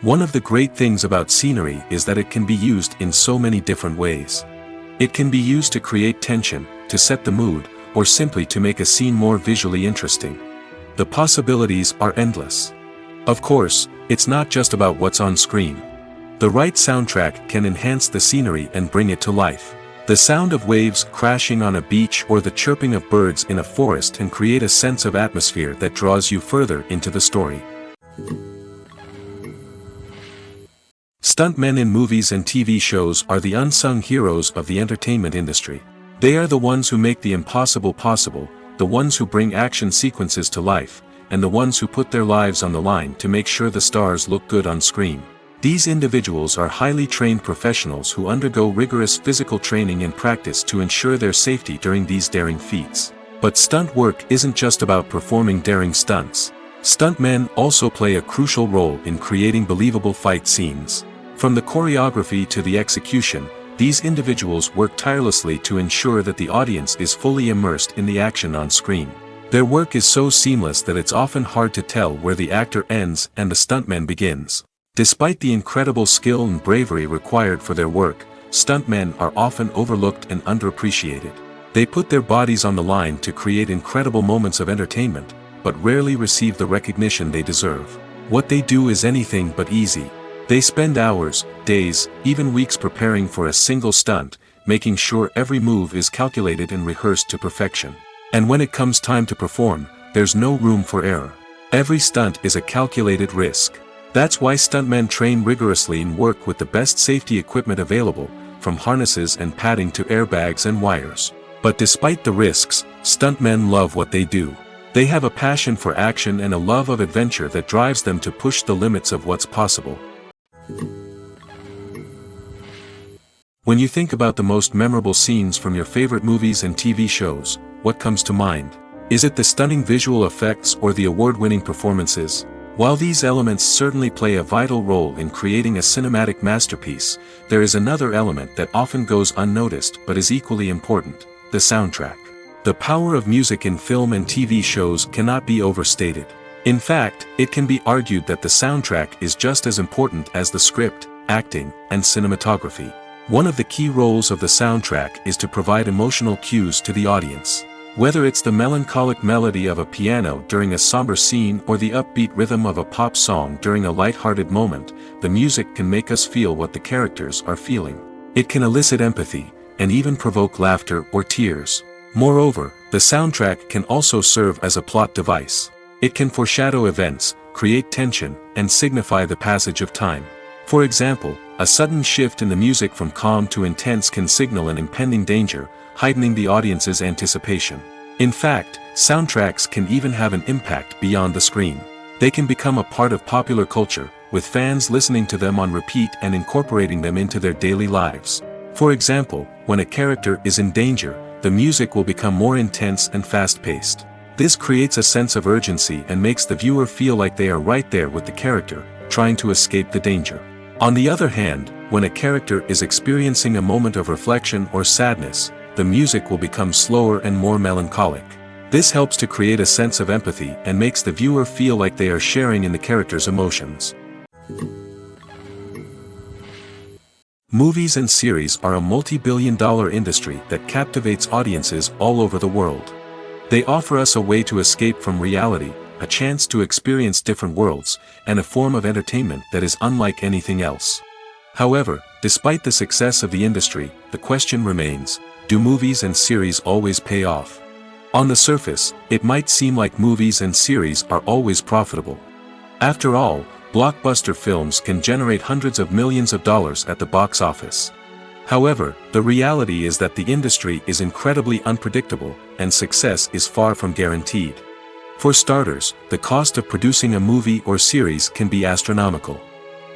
One of the great things about scenery is that it can be used in so many different ways. It can be used to create tension, to set the mood, or simply to make a scene more visually interesting. The possibilities are endless. Of course, it's not just about what's on screen. The right soundtrack can enhance the scenery and bring it to life. The sound of waves crashing on a beach or the chirping of birds in a forest can create a sense of atmosphere that draws you further into the story. Stuntmen in movies and TV shows are the unsung heroes of the entertainment industry. They are the ones who make the impossible possible, the ones who bring action sequences to life, and the ones who put their lives on the line to make sure the stars look good on screen. These individuals are highly trained professionals who undergo rigorous physical training and practice to ensure their safety during these daring feats. But stunt work isn't just about performing daring stunts. Stuntmen also play a crucial role in creating believable fight scenes. From the choreography to the execution, these individuals work tirelessly to ensure that the audience is fully immersed in the action on screen. Their work is so seamless that it's often hard to tell where the actor ends and the stuntman begins. Despite the incredible skill and bravery required for their work, stuntmen are often overlooked and underappreciated. They put their bodies on the line to create incredible moments of entertainment, but rarely receive the recognition they deserve. What they do is anything but easy. They spend hours, days, even weeks preparing for a single stunt, making sure every move is calculated and rehearsed to perfection. And when it comes time to perform, there's no room for error. Every stunt is a calculated risk. That's why stuntmen train rigorously and work with the best safety equipment available, from harnesses and padding to airbags and wires. But despite the risks, stuntmen love what they do. They have a passion for action and a love of adventure that drives them to push the limits of what's possible. When you think about the most memorable scenes from your favorite movies and TV shows, what comes to mind? Is it the stunning visual effects or the award-winning performances? While these elements certainly play a vital role in creating a cinematic masterpiece, there is another element that often goes unnoticed but is equally important: the soundtrack. The power of music in film and TV shows cannot be overstated. In fact, it can be argued that the soundtrack is just as important as the script, acting, and cinematography. One of the key roles of the soundtrack is to provide emotional cues to the audience. Whether it's the melancholic melody of a piano during a somber scene or the upbeat rhythm of a pop song during a light-hearted moment, the music can make us feel what the characters are feeling. It can elicit empathy, and even provoke laughter or tears. Moreover, the soundtrack can also serve as a plot device. It can foreshadow events, create tension, and signify the passage of time. For example, a sudden shift in the music from calm to intense can signal an impending danger, heightening the audience's anticipation. In fact, soundtracks can even have an impact beyond the screen. They can become a part of popular culture, with fans listening to them on repeat and incorporating them into their daily lives. For example, when a character is in danger, the music will become more intense and fast-paced. This creates a sense of urgency and makes the viewer feel like they are right there with the character, trying to escape the danger. On the other hand, when a character is experiencing a moment of reflection or sadness, the music will become slower and more melancholic. This helps to create a sense of empathy and makes the viewer feel like they are sharing in the character's emotions. Movies and series are a multi-billion-dollar industry that captivates audiences all over the world. They offer us a way to escape from reality, a chance to experience different worlds, and a form of entertainment that is unlike anything else. However, despite the success of the industry, the question remains, do movies and series always pay off? On the surface, it might seem like movies and series are always profitable. After all, blockbuster films can generate hundreds of millions of dollars at the box office. However, the reality is that the industry is incredibly unpredictable, and success is far from guaranteed. For starters, the cost of producing a movie or series can be astronomical.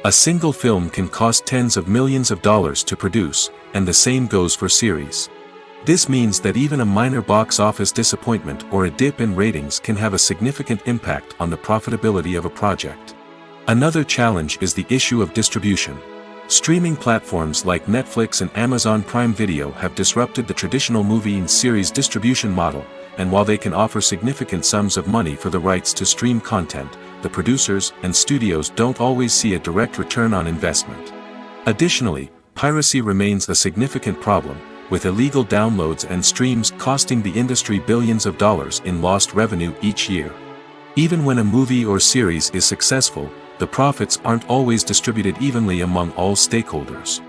A single film can cost tens of millions of dollars to produce, and the same goes for series. This means that even a minor box office disappointment or a dip in ratings can have a significant impact on the profitability of a project. Another challenge is the issue of distribution. Streaming platforms like Netflix and Amazon Prime Video have disrupted the traditional movie and series distribution model, and while they can offer significant sums of money for the rights to stream content, the producers and studios don't always see a direct return on investment. Additionally, piracy remains a significant problem, with illegal downloads and streams costing the industry billions of dollars in lost revenue each year. Even when a movie or series is successful, the profits aren't always distributed evenly among all stakeholders.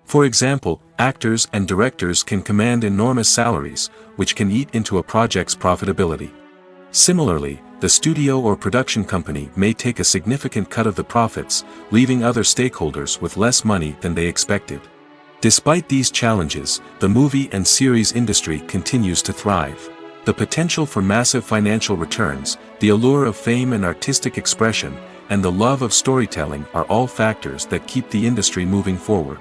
For example, actors and directors can command enormous salaries, which can eat into a project's profitability. Similarly, the studio or production company may take a significant cut of the profits, leaving other stakeholders with less money than they expected. Despite these challenges, the movie and series industry continues to thrive. The potential for massive financial returns, the allure of fame and artistic expression, and the love of storytelling are all factors that keep the industry moving forward.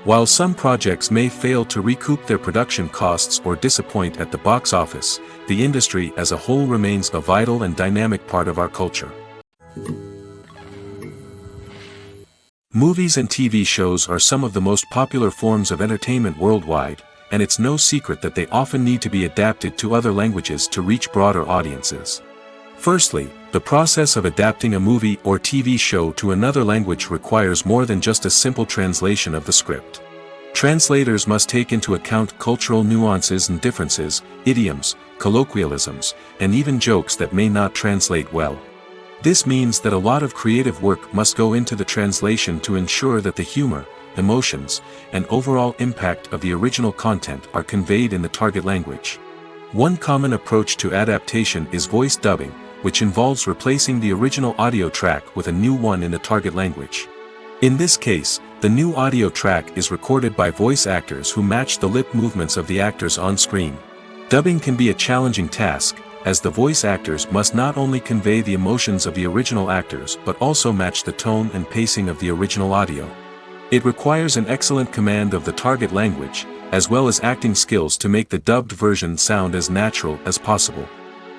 While some projects may fail to recoup their production costs or disappoint at the box office, the industry as a whole remains a vital and dynamic part of our culture. Movies and TV shows are some of the most popular forms of entertainment worldwide, and it's no secret that they often need to be adapted to other languages to reach broader audiences. Firstly, the process of adapting a movie or TV show to another language requires more than just a simple translation of the script. Translators must take into account cultural nuances and differences, idioms, colloquialisms, and even jokes that may not translate well. This means that a lot of creative work must go into the translation to ensure that the humor, emotions, and overall impact of the original content are conveyed in the target language. One common approach to adaptation is voice dubbing, which involves replacing the original audio track with a new one in the target language. In this case, the new audio track is recorded by voice actors who match the lip movements of the actors on screen. Dubbing can be a challenging task, as the voice actors must not only convey the emotions of the original actors but also match the tone and pacing of the original audio. It requires an excellent command of the target language, as well as acting skills to make the dubbed version sound as natural as possible.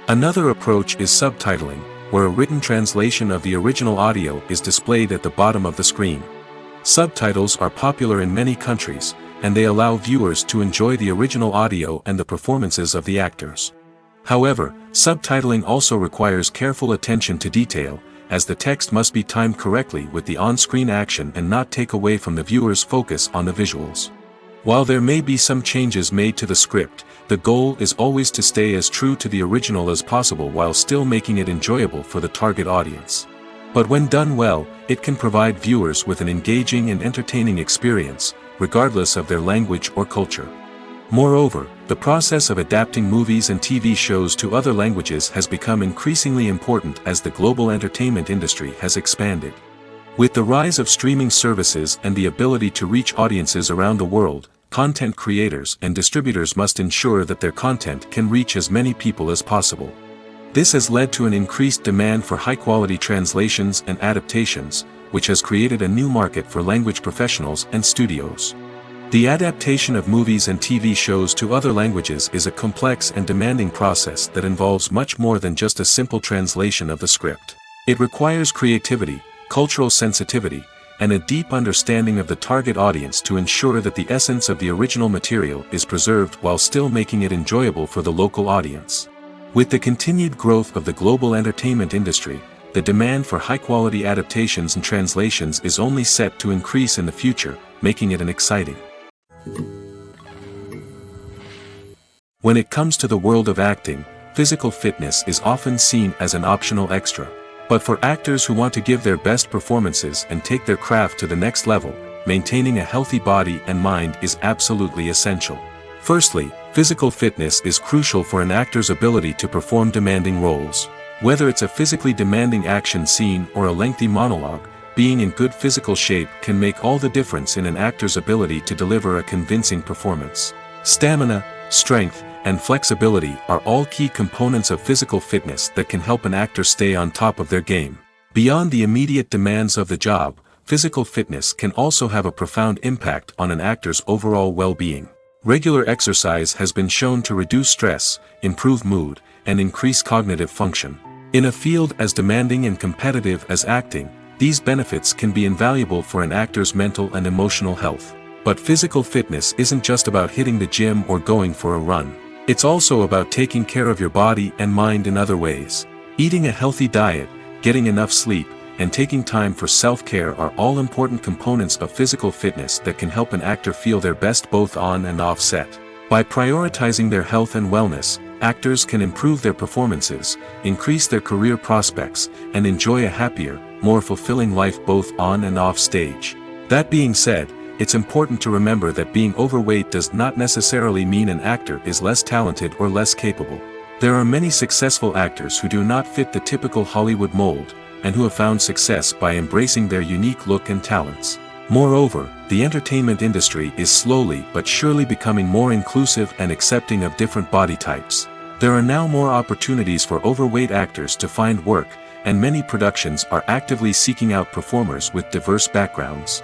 Another approach is subtitling, where a written translation of the original audio is displayed at the bottom of the screen. Subtitles are popular in many countries, and they allow viewers to enjoy the original audio and the performances of the actors. However, subtitling also requires careful attention to detail, as the text must be timed correctly with the on-screen action and not take away from the viewer's focus on the visuals. While there may be some changes made to the script, the goal is always to stay as true to the original as possible while still making it enjoyable for the target audience. But when done well, it can provide viewers with an engaging and entertaining experience, regardless of their language or culture. Moreover, the process of adapting movies and TV shows to other languages has become increasingly important as the global entertainment industry has expanded. With the rise of streaming services and the ability to reach audiences around the world, content creators and distributors must ensure that their content can reach as many people as possible. This has led to an increased demand for high-quality translations and adaptations, which has created a new market for language professionals and studios. The adaptation of movies and TV shows to other languages is a complex and demanding process that involves much more than just a simple translation of the script. It requires creativity, cultural sensitivity, and a deep understanding of the target audience to ensure that the essence of the original material is preserved while still making it enjoyable for the local audience. With the continued growth of the global entertainment industry, the demand for high-quality adaptations and translations is only set to increase in the future, making it exciting. When it comes to the world of acting, physical fitness is often seen as an optional extra. But for actors who want to give their best performances and take their craft to the next level, maintaining a healthy body and mind is absolutely essential. Firstly, physical fitness is crucial for an actor's ability to perform demanding roles. Whether it's a physically demanding action scene or a lengthy monologue, being in good physical shape can make all the difference in an actor's ability to deliver a convincing performance. Stamina, strength, and flexibility are all key components of physical fitness that can help an actor stay on top of their game. Beyond the immediate demands of the job, physical fitness can also have a profound impact on an actor's overall well-being. Regular exercise has been shown to reduce stress, improve mood, and increase cognitive function. In a field as demanding and competitive as acting, these benefits can be invaluable for an actor's mental and emotional health. But physical fitness isn't just about hitting the gym or going for a run. It's also about taking care of your body and mind in other ways. Eating a healthy diet, getting enough sleep, and taking time for self-care are all important components of physical fitness that can help an actor feel their best both on and off set. By prioritizing their health and wellness, actors can improve their performances, increase their career prospects, and enjoy a happier, more fulfilling life both on and off stage. That being said, it's important to remember that being overweight does not necessarily mean an actor is less talented or less capable. There are many successful actors who do not fit the typical Hollywood mold, and who have found success by embracing their unique look and talents. Moreover, the entertainment industry is slowly but surely becoming more inclusive and accepting of different body types. There are now more opportunities for overweight actors to find work, and many productions are actively seeking out performers with diverse backgrounds.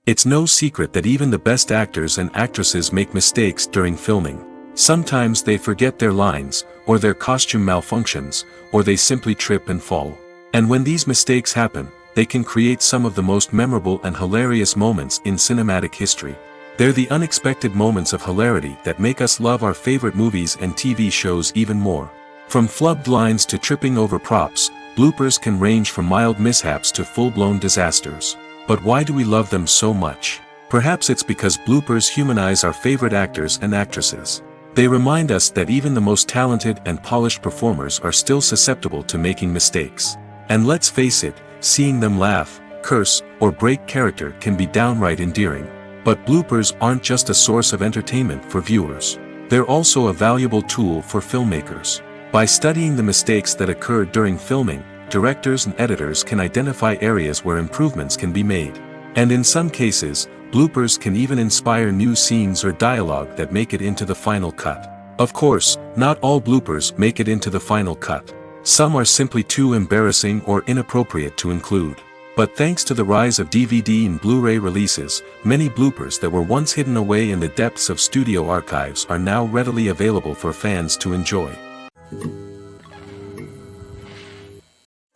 It's no secret that even the best actors and actresses make mistakes during filming. Sometimes they forget their lines, or their costume malfunctions, or they simply trip and fall. And when these mistakes happen, they can create some of the most memorable and hilarious moments in cinematic history. They're the unexpected moments of hilarity that make us love our favorite movies and TV shows even more. From flubbed lines to tripping over props, bloopers can range from mild mishaps to full-blown disasters. But why do we love them so much? Perhaps it's because bloopers humanize our favorite actors and actresses. They remind us that even the most talented and polished performers are still susceptible to making mistakes. And let's face it, seeing them laugh, curse, or break character can be downright endearing. But bloopers aren't just a source of entertainment for viewers. They're also a valuable tool for filmmakers. By studying the mistakes that occurred during filming, directors and editors can identify areas where improvements can be made. And in some cases, bloopers can even inspire new scenes or dialogue that make it into the final cut. Of course, not all bloopers make it into the final cut. Some are simply too embarrassing or inappropriate to include. But thanks to the rise of DVD and Blu-ray releases, many bloopers that were once hidden away in the depths of studio archives are now readily available for fans to enjoy.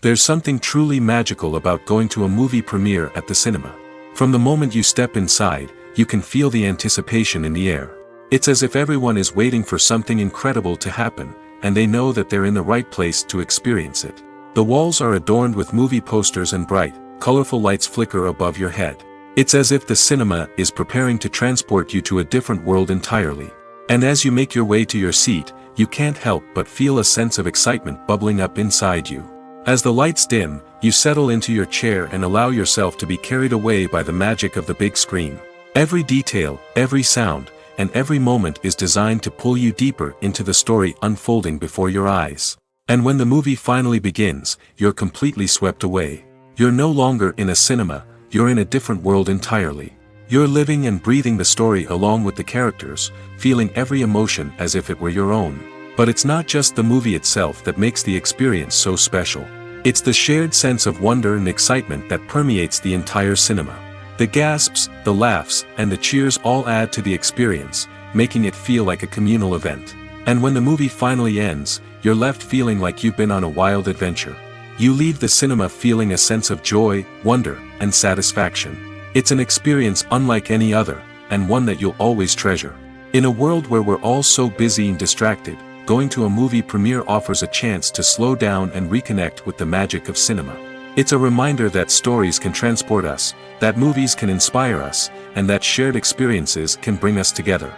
There's something truly magical about going to a movie premiere at the cinema. From the moment you step inside, you can feel the anticipation in the air. It's as if everyone is waiting for something incredible to happen, and they know that they're in the right place to experience it. The walls are adorned with movie posters and bright, colorful lights flicker above your head. It's as if the cinema is preparing to transport you to a different world entirely. And as you make your way to your seat, you can't help but feel a sense of excitement bubbling up inside you. As the lights dim, you settle into your chair and allow yourself to be carried away by the magic of the big screen. Every detail, every sound, and every moment is designed to pull you deeper into the story unfolding before your eyes. And when the movie finally begins, you're completely swept away. You're no longer in a cinema, you're in a different world entirely. You're living and breathing the story along with the characters, feeling every emotion as if it were your own. But it's not just the movie itself that makes the experience so special. It's the shared sense of wonder and excitement that permeates the entire cinema. The gasps, the laughs, and the cheers all add to the experience, making it feel like a communal event. And when the movie finally ends, you're left feeling like you've been on a wild adventure. You leave the cinema feeling a sense of joy, wonder, and satisfaction. It's an experience unlike any other, and one that you'll always treasure. In a world where we're all so busy and distracted, going to a movie premiere offers a chance to slow down and reconnect with the magic of cinema. It's a reminder that stories can transport us, that movies can inspire us, and that shared experiences can bring us together.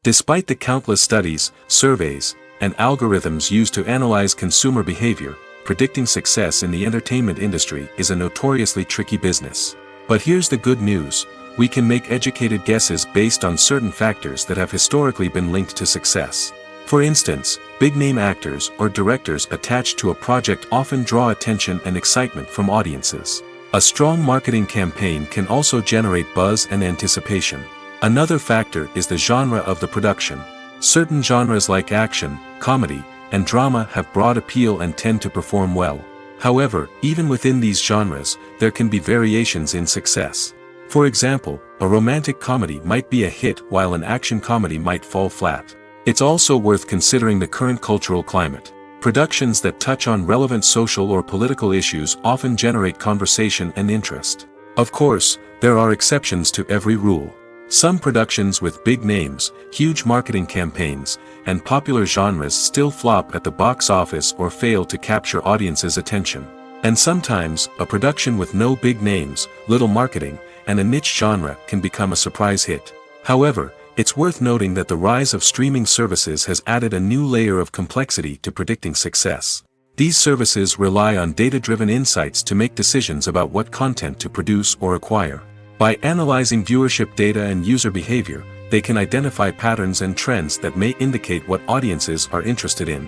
Despite the countless studies, surveys, and algorithms used to analyze consumer behavior, predicting success in the entertainment industry is a notoriously tricky business. But here's the good news: we can make educated guesses based on certain factors that have historically been linked to success. For instance, big-name actors or directors attached to a project often draw attention and excitement from audiences. A strong marketing campaign can also generate buzz and anticipation. Another factor is the genre of the production. Certain genres like action, comedy, and drama have broad appeal and tend to perform well. However, even within these genres, there can be variations in success. For example, a romantic comedy might be a hit while an action comedy might fall flat. It's also worth considering the current cultural climate. Productions that touch on relevant social or political issues often generate conversation and interest. Of course, there are exceptions to every rule. Some productions with big names, huge marketing campaigns, and popular genres still flop at the box office or fail to capture audiences' attention. And sometimes, a production with no big names, little marketing, and a niche genre can become a surprise hit. However, it's worth noting that the rise of streaming services has added a new layer of complexity to predicting success. These services rely on data-driven insights to make decisions about what content to produce or acquire. By analyzing viewership data and user behavior, they can identify patterns and trends that may indicate what audiences are interested in.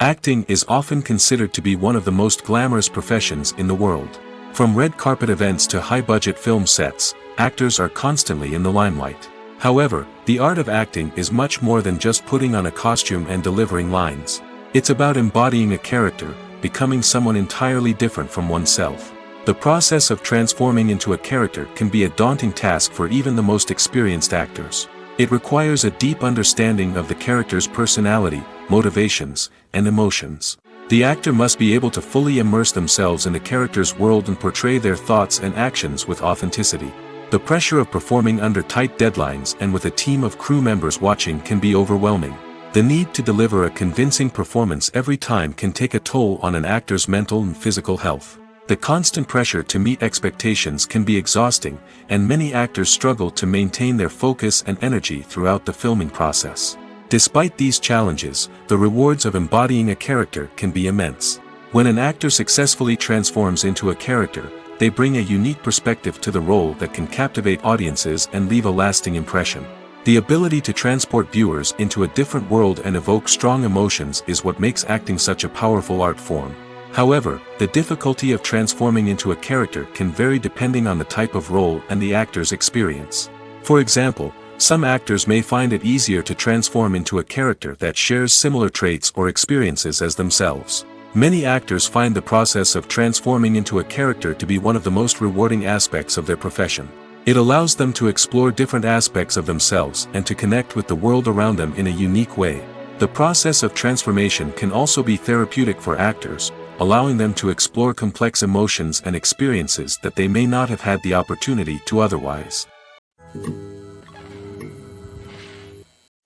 Acting is often considered to be one of the most glamorous professions in the world. From red carpet events to high-budget film sets, actors are constantly in the limelight. However, the art of acting is much more than just putting on a costume and delivering lines. It's about embodying a character, becoming someone entirely different from oneself. The process of transforming into a character can be a daunting task for even the most experienced actors. It requires a deep understanding of the character's personality, motivations, and emotions. The actor must be able to fully immerse themselves in the character's world and portray their thoughts and actions with authenticity. The pressure of performing under tight deadlines and with a team of crew members watching can be overwhelming. The need to deliver a convincing performance every time can take a toll on an actor's mental and physical health. The constant pressure to meet expectations can be exhausting, and many actors struggle to maintain their focus and energy throughout the filming process. Despite these challenges, the rewards of embodying a character can be immense. When an actor successfully transforms into a character, they bring a unique perspective to the role that can captivate audiences and leave a lasting impression. The ability to transport viewers into a different world and evoke strong emotions is what makes acting such a powerful art form. However, the difficulty of transforming into a character can vary depending on the type of role and the actor's experience. For example, some actors may find it easier to transform into a character that shares similar traits or experiences as themselves. Many actors find the process of transforming into a character to be one of the most rewarding aspects of their profession. It allows them to explore different aspects of themselves and to connect with the world around them in a unique way. The process of transformation can also be therapeutic for actors, allowing them to explore complex emotions and experiences that they may not have had the opportunity to otherwise.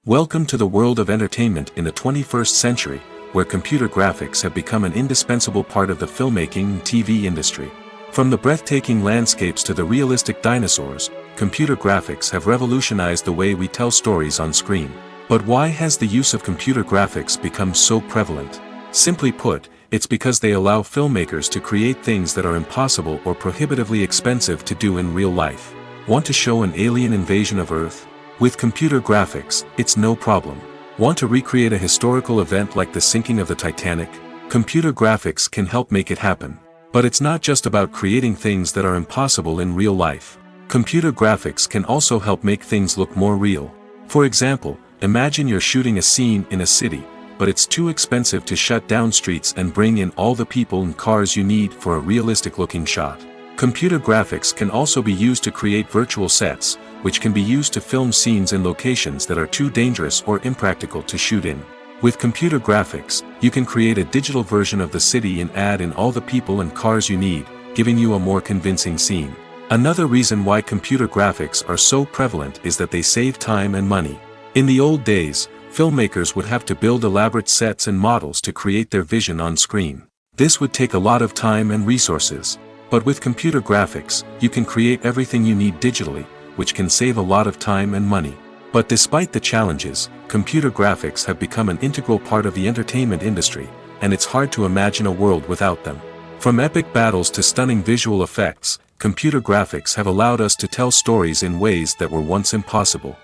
Welcome to the world of entertainment in the 21st century, where computer graphics have become an indispensable part of the filmmaking and TV industry. From the breathtaking landscapes to the realistic dinosaurs, computer graphics have revolutionized the way we tell stories on screen. But why has the use of computer graphics become so prevalent? Simply put, it's because they allow filmmakers to create things that are impossible or prohibitively expensive to do in real life. Want to show an alien invasion of Earth? With computer graphics, it's no problem. Want to recreate a historical event like the sinking of the Titanic? Computer graphics can help make it happen. But it's not just about creating things that are impossible in real life. Computer graphics can also help make things look more real. For example, imagine you're shooting a scene in a city, but it's too expensive to shut down streets and bring in all the people and cars you need for a realistic-looking shot. Computer graphics can also be used to create virtual sets, which can be used to film scenes in locations that are too dangerous or impractical to shoot in. With computer graphics, you can create a digital version of the city and add in all the people and cars you need, giving you a more convincing scene. Another reason why computer graphics are so prevalent is that they save time and money. In the old days, filmmakers would have to build elaborate sets and models to create their vision on screen. This would take a lot of time and resources. But with computer graphics, you can create everything you need digitally, which can save a lot of time and money. But despite the challenges, computer graphics have become an integral part of the entertainment industry, and it's hard to imagine a world without them. From epic battles to stunning visual effects, computer graphics have allowed us to tell stories in ways that were once impossible.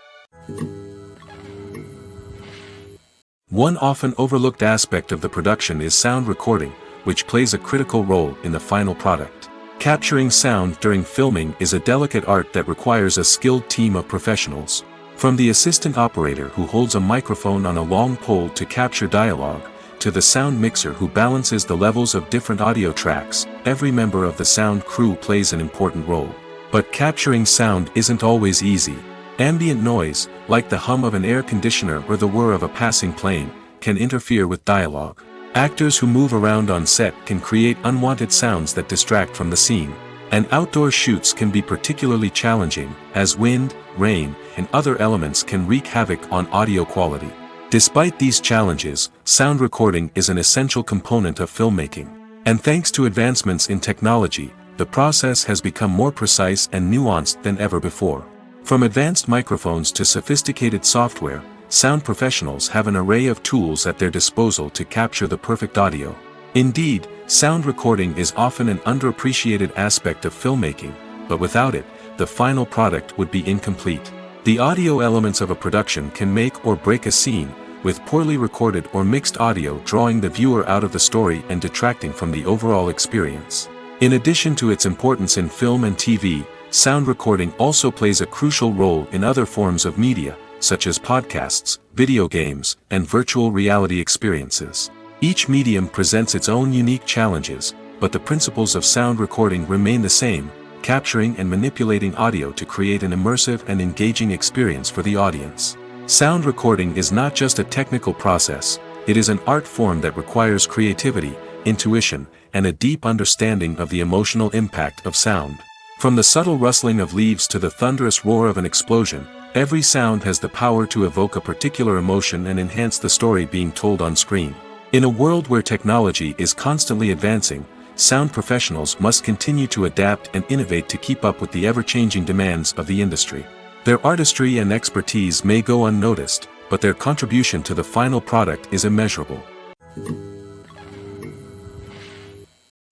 One often overlooked aspect of the production is sound recording, which plays a critical role in the final product. Capturing sound during filming is a delicate art that requires a skilled team of professionals. From the assistant operator who holds a microphone on a long pole to capture dialogue, to the sound mixer who balances the levels of different audio tracks, every member of the sound crew plays an important role. But capturing sound isn't always easy. Ambient noise, like the hum of an air conditioner or the whir of a passing plane, can interfere with dialogue. Actors who move around on set can create unwanted sounds that distract from the scene. And outdoor shoots can be particularly challenging, as wind, rain, and other elements can wreak havoc on audio quality. Despite these challenges, sound recording is an essential component of filmmaking. And thanks to advancements in technology, the process has become more precise and nuanced than ever before. From advanced microphones to sophisticated software, sound professionals have an array of tools at their disposal to capture the perfect audio. Indeed, sound recording is often an underappreciated aspect of filmmaking, but without it, the final product would be incomplete. The audio elements of a production can make or break a scene, with poorly recorded or mixed audio drawing the viewer out of the story and detracting from the overall experience. In addition to its importance in film and TV, sound recording also plays a crucial role in other forms of media, such as podcasts, video games, and virtual reality experiences. Each medium presents its own unique challenges, but the principles of sound recording remain the same, capturing and manipulating audio to create an immersive and engaging experience for the audience. Sound recording is not just a technical process, it is an art form that requires creativity, intuition, and a deep understanding of the emotional impact of sound. From the subtle rustling of leaves to the thunderous roar of an explosion, every sound has the power to evoke a particular emotion and enhance the story being told on screen. In a world where technology is constantly advancing, sound professionals must continue to adapt and innovate to keep up with the ever-changing demands of the industry. Their artistry and expertise may go unnoticed, but their contribution to the final product is immeasurable.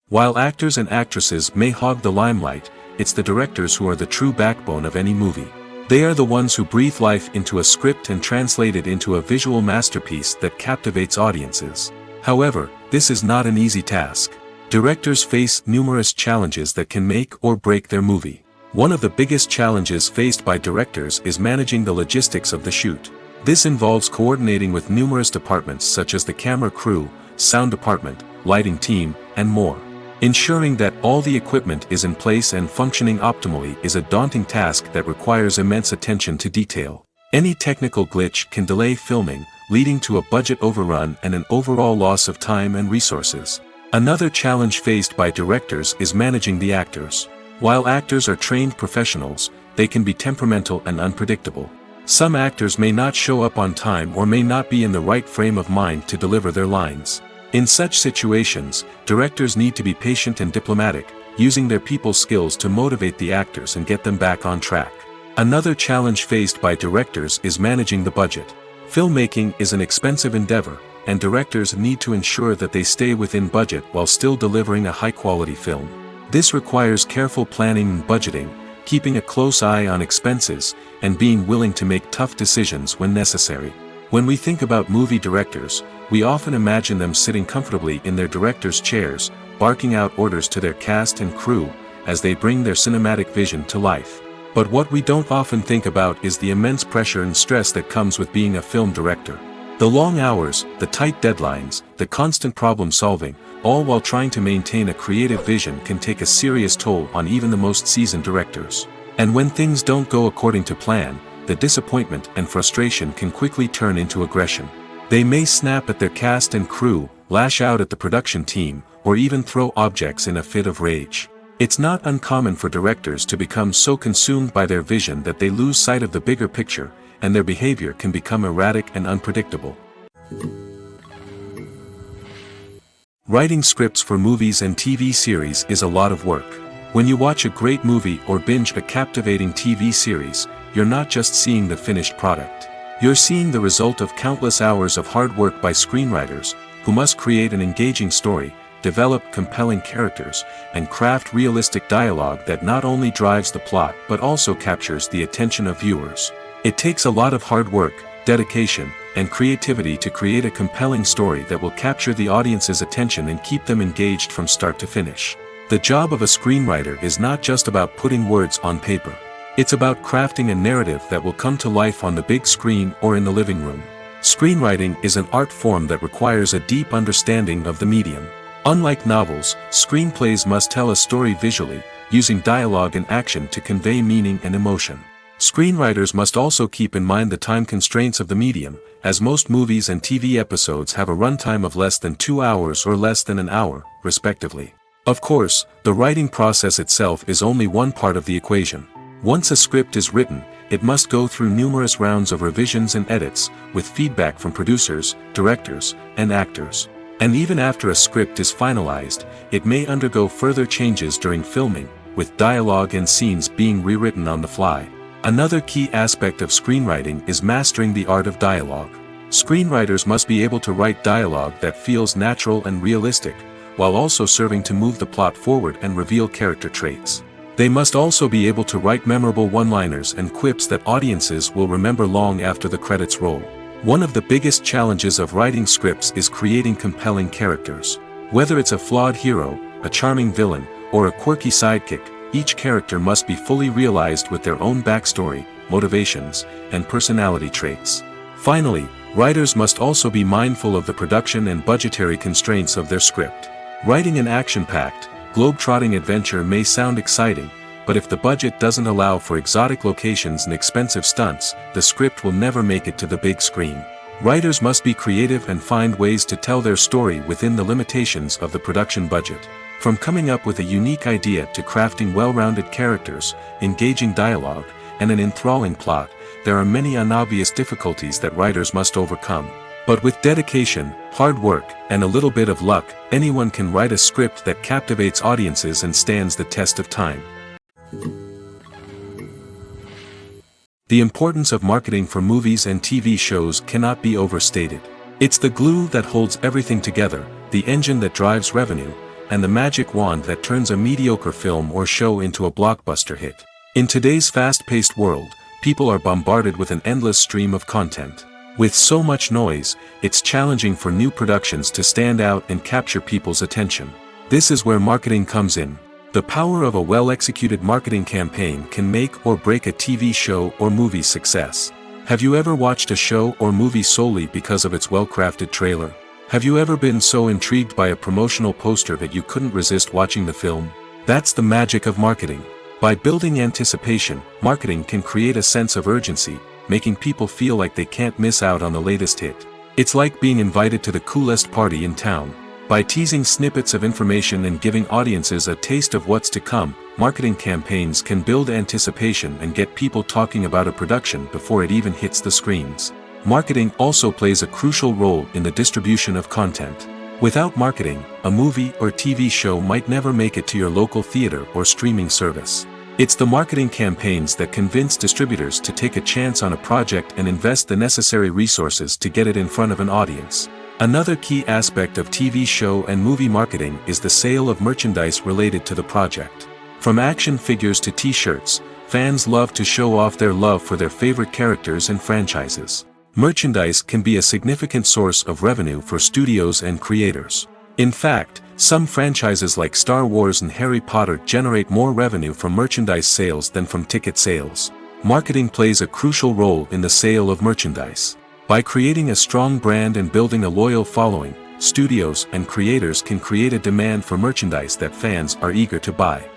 While actors and actresses may hog the limelight, it's the directors who are the true backbone of any movie. They are the ones who breathe life into a script and translate it into a visual masterpiece that captivates audiences. However, this is not an easy task. Directors face numerous challenges that can make or break their movie. One of the biggest challenges faced by directors is managing the logistics of the shoot. This involves coordinating with numerous departments such as the camera crew, sound department, lighting team, and more. Ensuring that all the equipment is in place and functioning optimally is a daunting task that requires immense attention to detail. Any technical glitch can delay filming, leading to a budget overrun and an overall loss of time and resources. Another challenge faced by directors is managing the actors. While actors are trained professionals, they can be temperamental and unpredictable. Some actors may not show up on time or may not be in the right frame of mind to deliver their lines. In such situations, directors need to be patient and diplomatic, using their people skills to motivate the actors and get them back on track. Another challenge faced by directors is managing the budget. Filmmaking is an expensive endeavor, and directors need to ensure that they stay within budget while still delivering a high-quality film. This requires careful planning and budgeting, keeping a close eye on expenses, and being willing to make tough decisions when necessary. When we think about movie directors, we often imagine them sitting comfortably in their director's chairs, barking out orders to their cast and crew, as they bring their cinematic vision to life. But what we don't often think about is the immense pressure and stress that comes with being a film director. The long hours, the tight deadlines, the constant problem-solving, all while trying to maintain a creative vision can take a serious toll on even the most seasoned directors. And when things don't go according to plan, the disappointment and frustration can quickly turn into aggression. They may snap at their cast and crew, lash out at the production team, or even throw objects in a fit of rage. It's not uncommon for directors to become so consumed by their vision that they lose sight of the bigger picture, and their behavior can become erratic and unpredictable. Writing scripts for movies and TV series is a lot of work. When you watch a great movie or binge a captivating TV series, you're not just seeing the finished product. You're seeing the result of countless hours of hard work by screenwriters, who must create an engaging story, develop compelling characters, and craft realistic dialogue that not only drives the plot but also captures the attention of viewers. It takes a lot of hard work, dedication, and creativity to create a compelling story that will capture the audience's attention and keep them engaged from start to finish. The job of a screenwriter is not just about putting words on paper. It's about crafting a narrative that will come to life on the big screen or in the living room. Screenwriting is an art form that requires a deep understanding of the medium. Unlike novels, screenplays must tell a story visually, using dialogue and action to convey meaning and emotion. Screenwriters must also keep in mind the time constraints of the medium, as most movies and TV episodes have a runtime of less than 2 hours or less than an hour, respectively. Of course, the writing process itself is only one part of the equation. Once a script is written, it must go through numerous rounds of revisions and edits, with feedback from producers, directors, and actors. And even after a script is finalized, it may undergo further changes during filming, with dialogue and scenes being rewritten on the fly. Another key aspect of screenwriting is mastering the art of dialogue. Screenwriters must be able to write dialogue that feels natural and realistic, while also serving to move the plot forward and reveal character traits. They must also be able to write memorable one-liners and quips that audiences will remember long after the credits roll. One of the biggest challenges of writing scripts is creating compelling characters. Whether it's a flawed hero, a charming villain, or a quirky sidekick, each character must be fully realized with their own backstory, motivations, and personality traits. Finally, writers must also be mindful of the production and budgetary constraints of their script. Writing an action-packed, globe-trotting adventure may sound exciting, but if the budget doesn't allow for exotic locations and expensive stunts, the script will never make it to the big screen. Writers must be creative and find ways to tell their story within the limitations of the production budget. From coming up with a unique idea to crafting well-rounded characters, engaging dialogue, and an enthralling plot, there are many unobvious difficulties that writers must overcome. But with dedication, hard work, and a little bit of luck, anyone can write a script that captivates audiences and stands the test of time. The importance of marketing for movies and TV shows cannot be overstated. It's the glue that holds everything together, the engine that drives revenue, and the magic wand that turns a mediocre film or show into a blockbuster hit. In today's fast-paced world, people are bombarded with an endless stream of content. With so much noise, it's challenging for new productions to stand out and capture people's attention. This is where marketing comes in. The power of a well-executed marketing campaign can make or break a TV show or movie's success. Have you ever watched a show or movie solely because of its well-crafted trailer? Have you ever been so intrigued by a promotional poster that you couldn't resist watching the film? That's the magic of marketing. By building anticipation, marketing can create a sense of urgency, making people feel like they can't miss out on the latest hit. It's like being invited to the coolest party in town. By teasing snippets of information and giving audiences a taste of what's to come, marketing campaigns can build anticipation and get people talking about a production before it even hits the screens. Marketing also plays a crucial role in the distribution of content. Without marketing, a movie or TV show might never make it to your local theater or streaming service. It's the marketing campaigns that convince distributors to take a chance on a project and invest the necessary resources to get it in front of an audience. Another key aspect of TV show and movie marketing is the sale of merchandise related to the project. From action figures to t-shirts, fans love to show off their love for their favorite characters and franchises. Merchandise can be a significant source of revenue for studios and creators. In fact, some franchises like Star Wars and Harry Potter generate more revenue from merchandise sales than from ticket sales. Marketing plays a crucial role in the sale of merchandise. By creating a strong brand and building a loyal following, studios and creators can create a demand for merchandise that fans are eager to buy.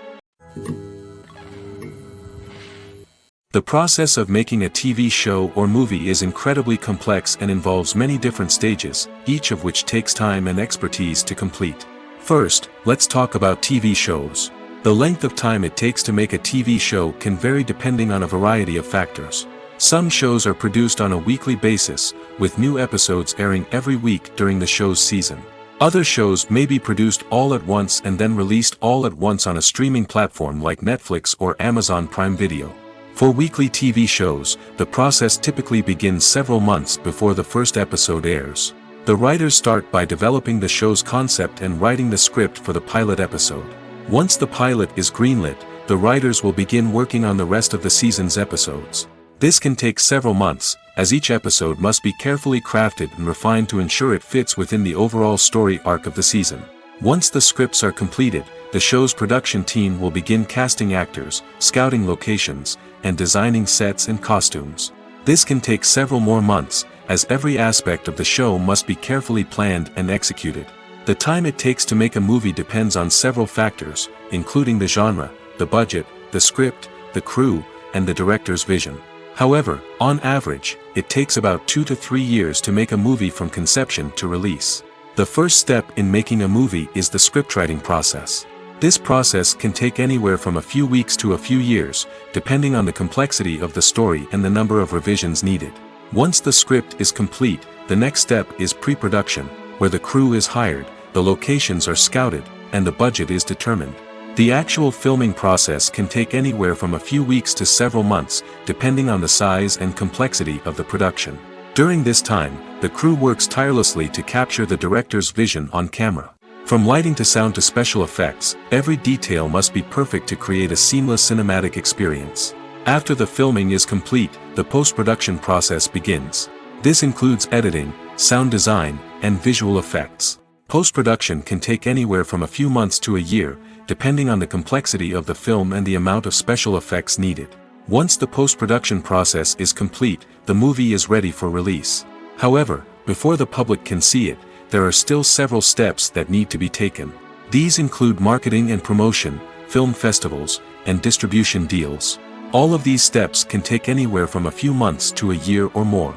The process of making a TV show or movie is incredibly complex and involves many different stages, each of which takes time and expertise to complete. First, let's talk about TV shows. The length of time it takes to make a TV show can vary depending on a variety of factors. Some shows are produced on a weekly basis, with new episodes airing every week during the show's season. Other shows may be produced all at once and then released all at once on a streaming platform like Netflix or Amazon Prime Video. For weekly TV shows, the process typically begins several months before the first episode airs. The writers start by developing the show's concept and writing the script for the pilot episode. Once the pilot is greenlit, the writers will begin working on the rest of the season's episodes. This can take several months, as each episode must be carefully crafted and refined to ensure it fits within the overall story arc of the season. Once the scripts are completed, the show's production team will begin casting actors, scouting locations, and designing sets and costumes. This can take several more months, as every aspect of the show must be carefully planned and executed. The time it takes to make a movie depends on several factors, including the genre, the budget, the script, the crew, and the director's vision. However, on average, it takes about 2 to 3 years to make a movie from conception to release. The first step in making a movie is the scriptwriting process. This process can take anywhere from a few weeks to a few years, depending on the complexity of the story and the number of revisions needed. Once the script is complete, the next step is pre-production, where the crew is hired, the locations are scouted, and the budget is determined. The actual filming process can take anywhere from a few weeks to several months, depending on the size and complexity of the production. During this time, the crew works tirelessly to capture the director's vision on camera. From lighting to sound to special effects, every detail must be perfect to create a seamless cinematic experience. After the filming is complete, the post-production process begins. This includes editing, sound design, and visual effects. Post-production can take anywhere from a few months to a year, depending on the complexity of the film and the amount of special effects needed. Once the post-production process is complete, the movie is ready for release. However, before the public can see it, there are still several steps that need to be taken. These include marketing and promotion, film festivals, and distribution deals. All of these steps can take anywhere from a few months to a year or more.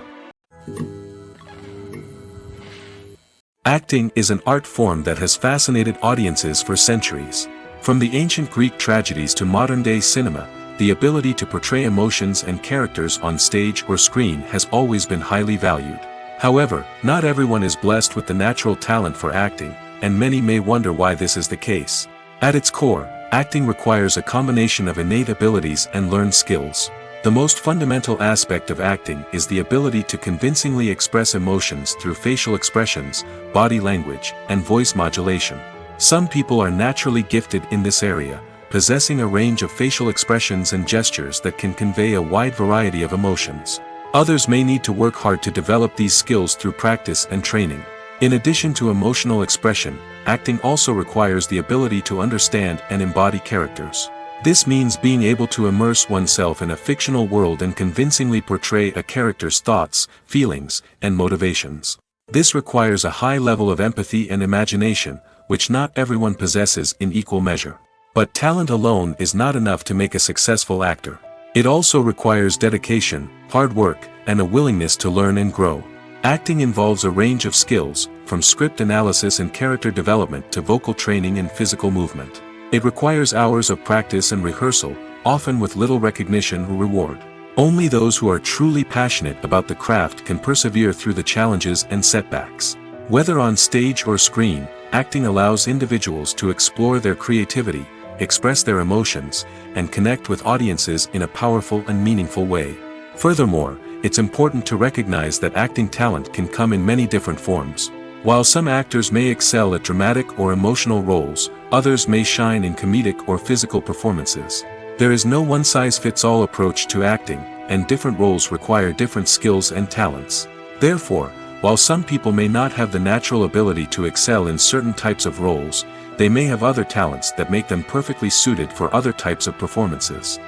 Acting is an art form that has fascinated audiences for centuries. From the ancient Greek tragedies to modern-day cinema, the ability to portray emotions and characters on stage or screen has always been highly valued. However, not everyone is blessed with the natural talent for acting, and many may wonder why this is the case. At its core, acting requires a combination of innate abilities and learned skills. The most fundamental aspect of acting is the ability to convincingly express emotions through facial expressions, body language, and voice modulation. Some people are naturally gifted in this area, possessing a range of facial expressions and gestures that can convey a wide variety of emotions. Others may need to work hard to develop these skills through practice and training. In addition to emotional expression, acting also requires the ability to understand and embody characters. This means being able to immerse oneself in a fictional world and convincingly portray a character's thoughts, feelings, and motivations. This requires a high level of empathy and imagination, which not everyone possesses in equal measure. But talent alone is not enough to make a successful actor. It also requires dedication, hard work, and a willingness to learn and grow. Acting involves a range of skills, from script analysis and character development to vocal training and physical movement. It requires hours of practice and rehearsal, often with little recognition or reward. Only those who are truly passionate about the craft can persevere through the challenges and setbacks. Whether on stage or screen, acting allows individuals to explore their creativity, express their emotions, and connect with audiences in a powerful and meaningful way. Furthermore, it's important to recognize that acting talent can come in many different forms. While some actors may excel at dramatic or emotional roles, others may shine in comedic or physical performances. There is no one-size-fits-all approach to acting, and different roles require different skills and talents. Therefore, while some people may not have the natural ability to excel in certain types of roles, they may have other talents that make them perfectly suited for other types of performances.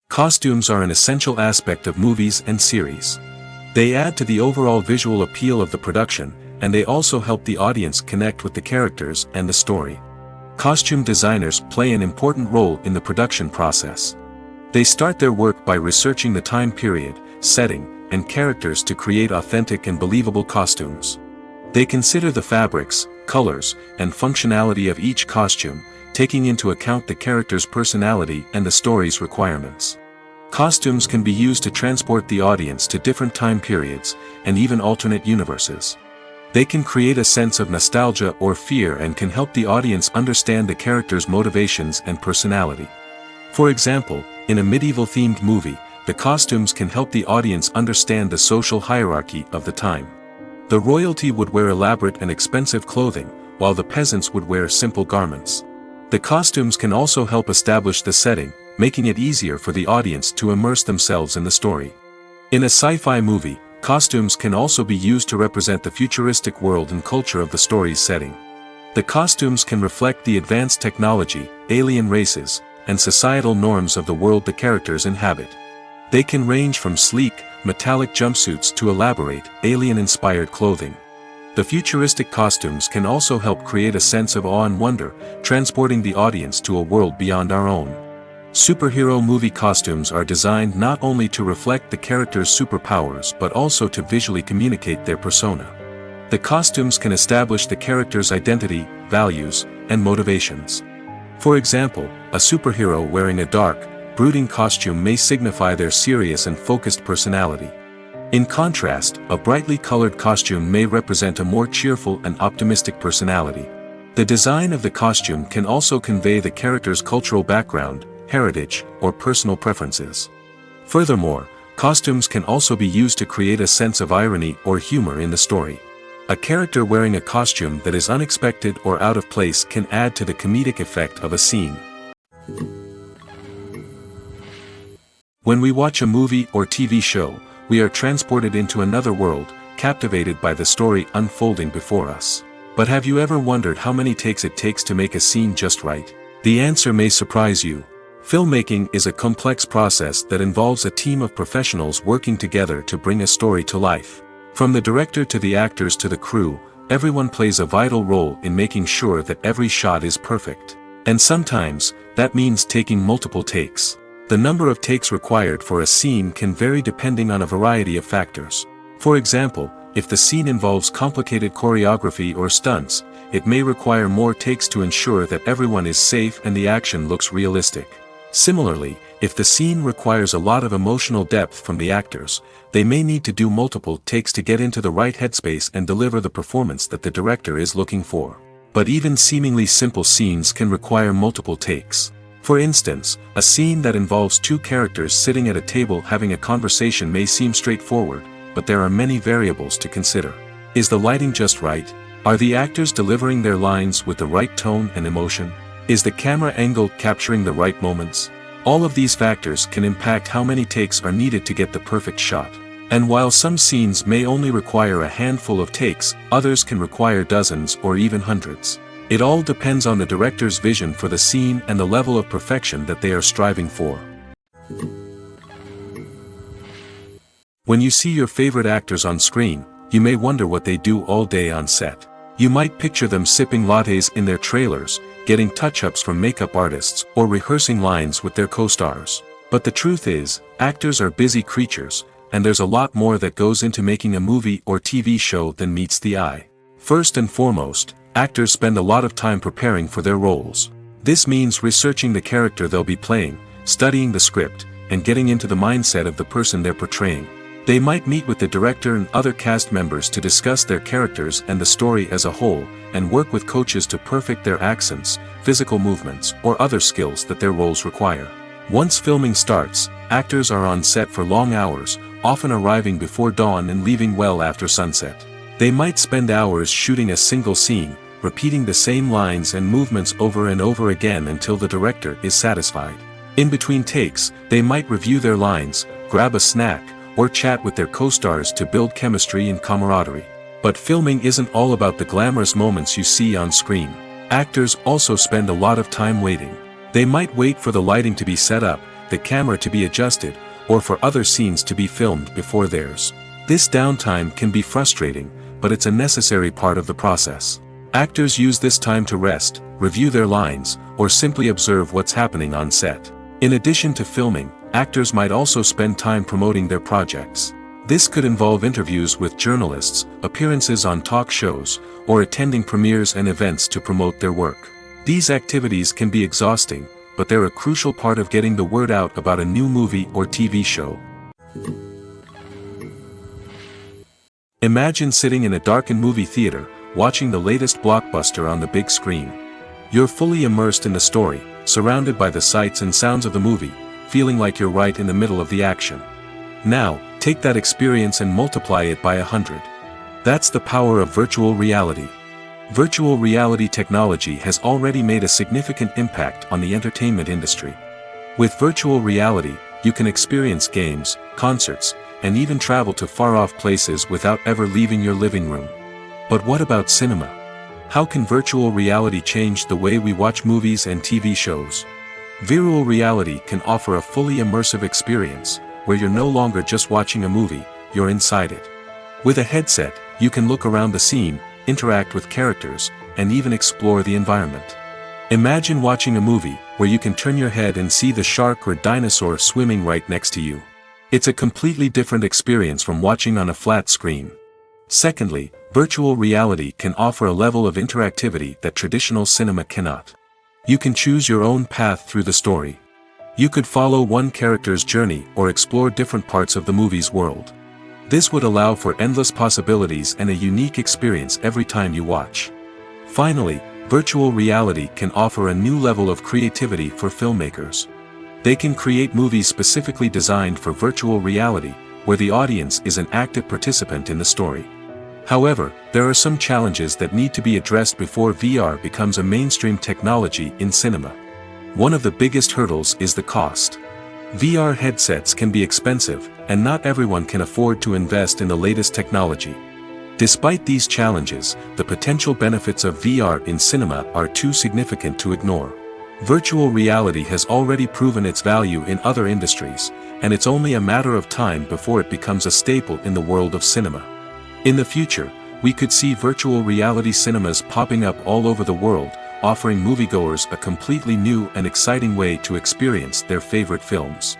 Costumes are an essential aspect of movies and series. They add to the overall visual appeal of the production, and they also help the audience connect with the characters and the story. Costume designers play an important role in the production process. They start their work by researching the time period, setting, and characters to create authentic and believable costumes. They consider the fabrics, colors, and functionality of each costume, taking into account the character's personality and the story's requirements. Costumes can be used to transport the audience to different time periods, and even alternate universes. They can create a sense of nostalgia or fear and can help the audience understand the character's motivations and personality. For example, in a medieval-themed movie, the costumes can help the audience understand the social hierarchy of the time. The royalty would wear elaborate and expensive clothing, while the peasants would wear simple garments. The costumes can also help establish the setting, making it easier for the audience to immerse themselves in the story. In a sci-fi movie, costumes can also be used to represent the futuristic world and culture of the story's setting. The costumes can reflect the advanced technology, alien races, and societal norms of the world the characters inhabit. They can range from sleek, metallic jumpsuits to elaborate, alien-inspired clothing. The futuristic costumes can also help create a sense of awe and wonder, transporting the audience to a world beyond our own. Superhero movie costumes are designed not only to reflect the character's superpowers but also to visually communicate their persona. The costumes can establish the character's identity, values, and motivations. For example, a superhero wearing a dark, brooding costume may signify their serious and focused personality. In contrast, a brightly colored costume may represent a more cheerful and optimistic personality. The design of the costume can also convey the character's cultural background, heritage, or personal preferences. Furthermore, costumes can also be used to create a sense of irony or humor in the story. A character wearing a costume that is unexpected or out of place can add to the comedic effect of a scene. When we watch a movie or TV show, we are transported into another world, captivated by the story unfolding before us. But have you ever wondered how many takes it takes to make a scene just right? The answer may surprise you. Filmmaking is a complex process that involves a team of professionals working together to bring a story to life. From the director to the actors to the crew, everyone plays a vital role in making sure that every shot is perfect. And sometimes, that means taking multiple takes. The number of takes required for a scene can vary depending on a variety of factors. For example, if the scene involves complicated choreography or stunts, it may require more takes to ensure that everyone is safe and the action looks realistic. Similarly, if the scene requires a lot of emotional depth from the actors, they may need to do multiple takes to get into the right headspace and deliver the performance that the director is looking for. But even seemingly simple scenes can require multiple takes. For instance, a scene that involves two characters sitting at a table having a conversation may seem straightforward, but there are many variables to consider. Is the lighting just right? Are the actors delivering their lines with the right tone and emotion? Is the camera angle capturing the right moments? All of these factors can impact how many takes are needed to get the perfect shot. And while some scenes may only require a handful of takes, others can require dozens or even hundreds. It all depends on the director's vision for the scene and the level of perfection that they are striving for. When you see your favorite actors on screen, you may wonder what they do all day on set. You might picture them sipping lattes in their trailers, getting touch-ups from makeup artists, or rehearsing lines with their co-stars. But the truth is, actors are busy creatures, and there's a lot more that goes into making a movie or TV show than meets the eye. First and foremost, actors spend a lot of time preparing for their roles. This means researching the character they'll be playing, studying the script, and getting into the mindset of the person they're portraying. They might meet with the director and other cast members to discuss their characters and the story as a whole, and work with coaches to perfect their accents, physical movements, or other skills that their roles require. Once filming starts, actors are on set for long hours, often arriving before dawn and leaving well after sunset. They might spend hours shooting a single scene, repeating the same lines and movements over and over again until the director is satisfied. In between takes, they might review their lines, grab a snack, or chat with their co-stars to build chemistry and camaraderie. But filming isn't all about the glamorous moments you see on screen. Actors also spend a lot of time waiting. They might wait for the lighting to be set up, the camera to be adjusted, or for other scenes to be filmed before theirs. This downtime can be frustrating, but it's a necessary part of the process. Actors use this time to rest, review their lines, or simply observe what's happening on set. In addition to filming, actors might also spend time promoting their projects. This could involve interviews with journalists, appearances on talk shows, or attending premieres and events to promote their work. These activities can be exhausting, but they're a crucial part of getting the word out about a new movie or TV show. Imagine sitting in a darkened movie theater, watching the latest blockbuster on the big screen. You're fully immersed in the story, surrounded by the sights and sounds of the movie, feeling like you're right in the middle of the action. Now, take that experience and multiply it by 100. That's the power of virtual reality. Virtual reality technology has already made a significant impact on the entertainment industry. With virtual reality, you can experience games, concerts, and even travel to far-off places without ever leaving your living room. But what about cinema? How can virtual reality change the way we watch movies and TV shows? Virtual reality can offer a fully immersive experience, where you're no longer just watching a movie, you're inside it. With a headset, you can look around the scene, interact with characters, and even explore the environment. Imagine watching a movie where you can turn your head and see the shark or dinosaur swimming right next to you. It's a completely different experience from watching on a flat screen. Secondly, virtual reality can offer a level of interactivity that traditional cinema cannot. You can choose your own path through the story. You could follow one character's journey or explore different parts of the movie's world. This would allow for endless possibilities and a unique experience every time you watch. Finally, virtual reality can offer a new level of creativity for filmmakers. They can create movies specifically designed for virtual reality, where the audience is an active participant in the story. However, there are some challenges that need to be addressed before VR becomes a mainstream technology in cinema. One of the biggest hurdles is the cost. VR headsets can be expensive, and not everyone can afford to invest in the latest technology. Despite these challenges, the potential benefits of VR in cinema are too significant to ignore. Virtual reality has already proven its value in other industries, and it's only a matter of time before it becomes a staple in the world of cinema. In the future, we could see virtual reality cinemas popping up all over the world, offering moviegoers a completely new and exciting way to experience their favorite films.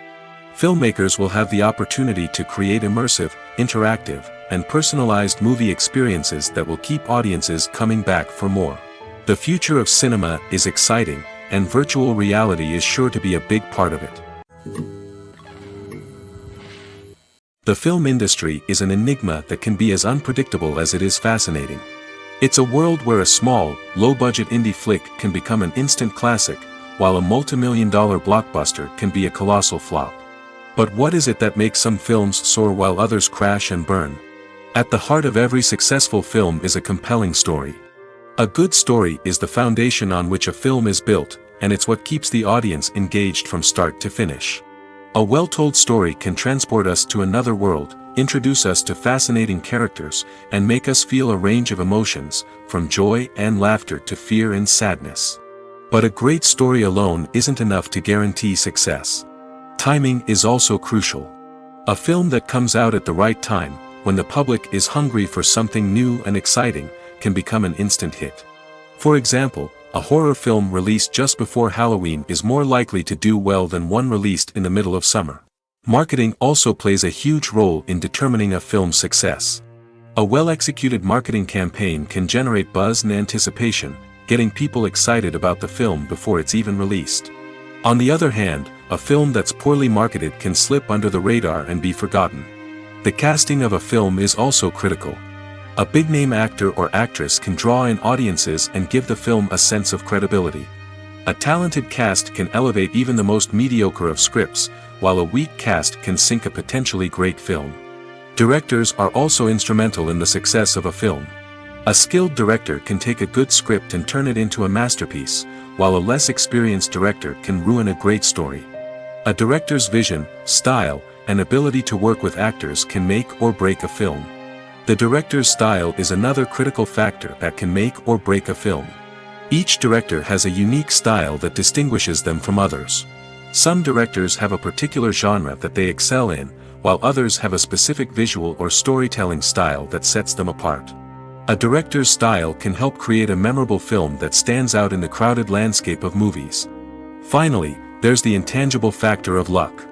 Filmmakers will have the opportunity to create immersive, interactive, and personalized movie experiences that will keep audiences coming back for more. The future of cinema is exciting, and virtual reality is sure to be a big part of it. The film industry is an enigma that can be as unpredictable as it is fascinating. It's a world where a small, low-budget indie flick can become an instant classic, while a multi-million-dollar blockbuster can be a colossal flop. But what is it that makes some films soar while others crash and burn? At the heart of every successful film is a compelling story. A good story is the foundation on which a film is built, and it's what keeps the audience engaged from start to finish. A well-told story can transport us to another world, introduce us to fascinating characters, and make us feel a range of emotions, from joy and laughter to fear and sadness. But a great story alone isn't enough to guarantee success. Timing is also crucial. A film that comes out at the right time, when the public is hungry for something new and exciting, can become an instant hit. For example, a horror film released just before Halloween is more likely to do well than one released in the middle of summer. Marketing also plays a huge role in determining a film's success. A well-executed marketing campaign can generate buzz and anticipation, getting people excited about the film before it's even released. On the other hand, a film that's poorly marketed can slip under the radar and be forgotten. The casting of a film is also critical. A big-name actor or actress can draw in audiences and give the film a sense of credibility. A talented cast can elevate even the most mediocre of scripts, while a weak cast can sink a potentially great film. Directors are also instrumental in the success of a film. A skilled director can take a good script and turn it into a masterpiece, while a less experienced director can ruin a great story. A director's vision, style, and ability to work with actors can make or break a film. The director's style is another critical factor that can make or break a film. Each director has a unique style that distinguishes them from others. Some directors have a particular genre that they excel in, while others have a specific visual or storytelling style that sets them apart. A director's style can help create a memorable film that stands out in the crowded landscape of movies. Finally, there's the intangible factor of luck.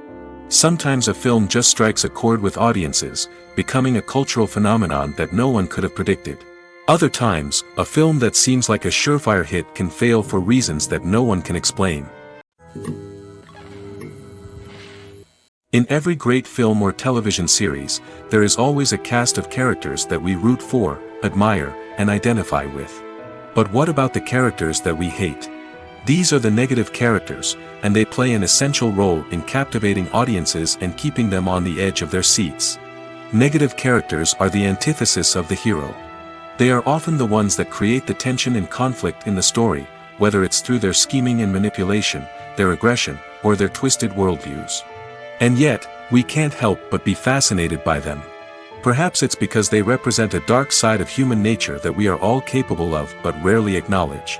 Sometimes a film just strikes a chord with audiences, becoming a cultural phenomenon that no one could have predicted. Other times, a film that seems like a surefire hit can fail for reasons that no one can explain. In every great film or television series, there is always a cast of characters that we root for, admire, and identify with. But what about the characters that we hate? These are the negative characters, and they play an essential role in captivating audiences and keeping them on the edge of their seats. Negative characters are the antithesis of the hero. They are often the ones that create the tension and conflict in the story, whether it's through their scheming and manipulation, their aggression, or their twisted worldviews. And yet, we can't help but be fascinated by them. Perhaps it's because they represent a dark side of human nature that we are all capable of but rarely acknowledge.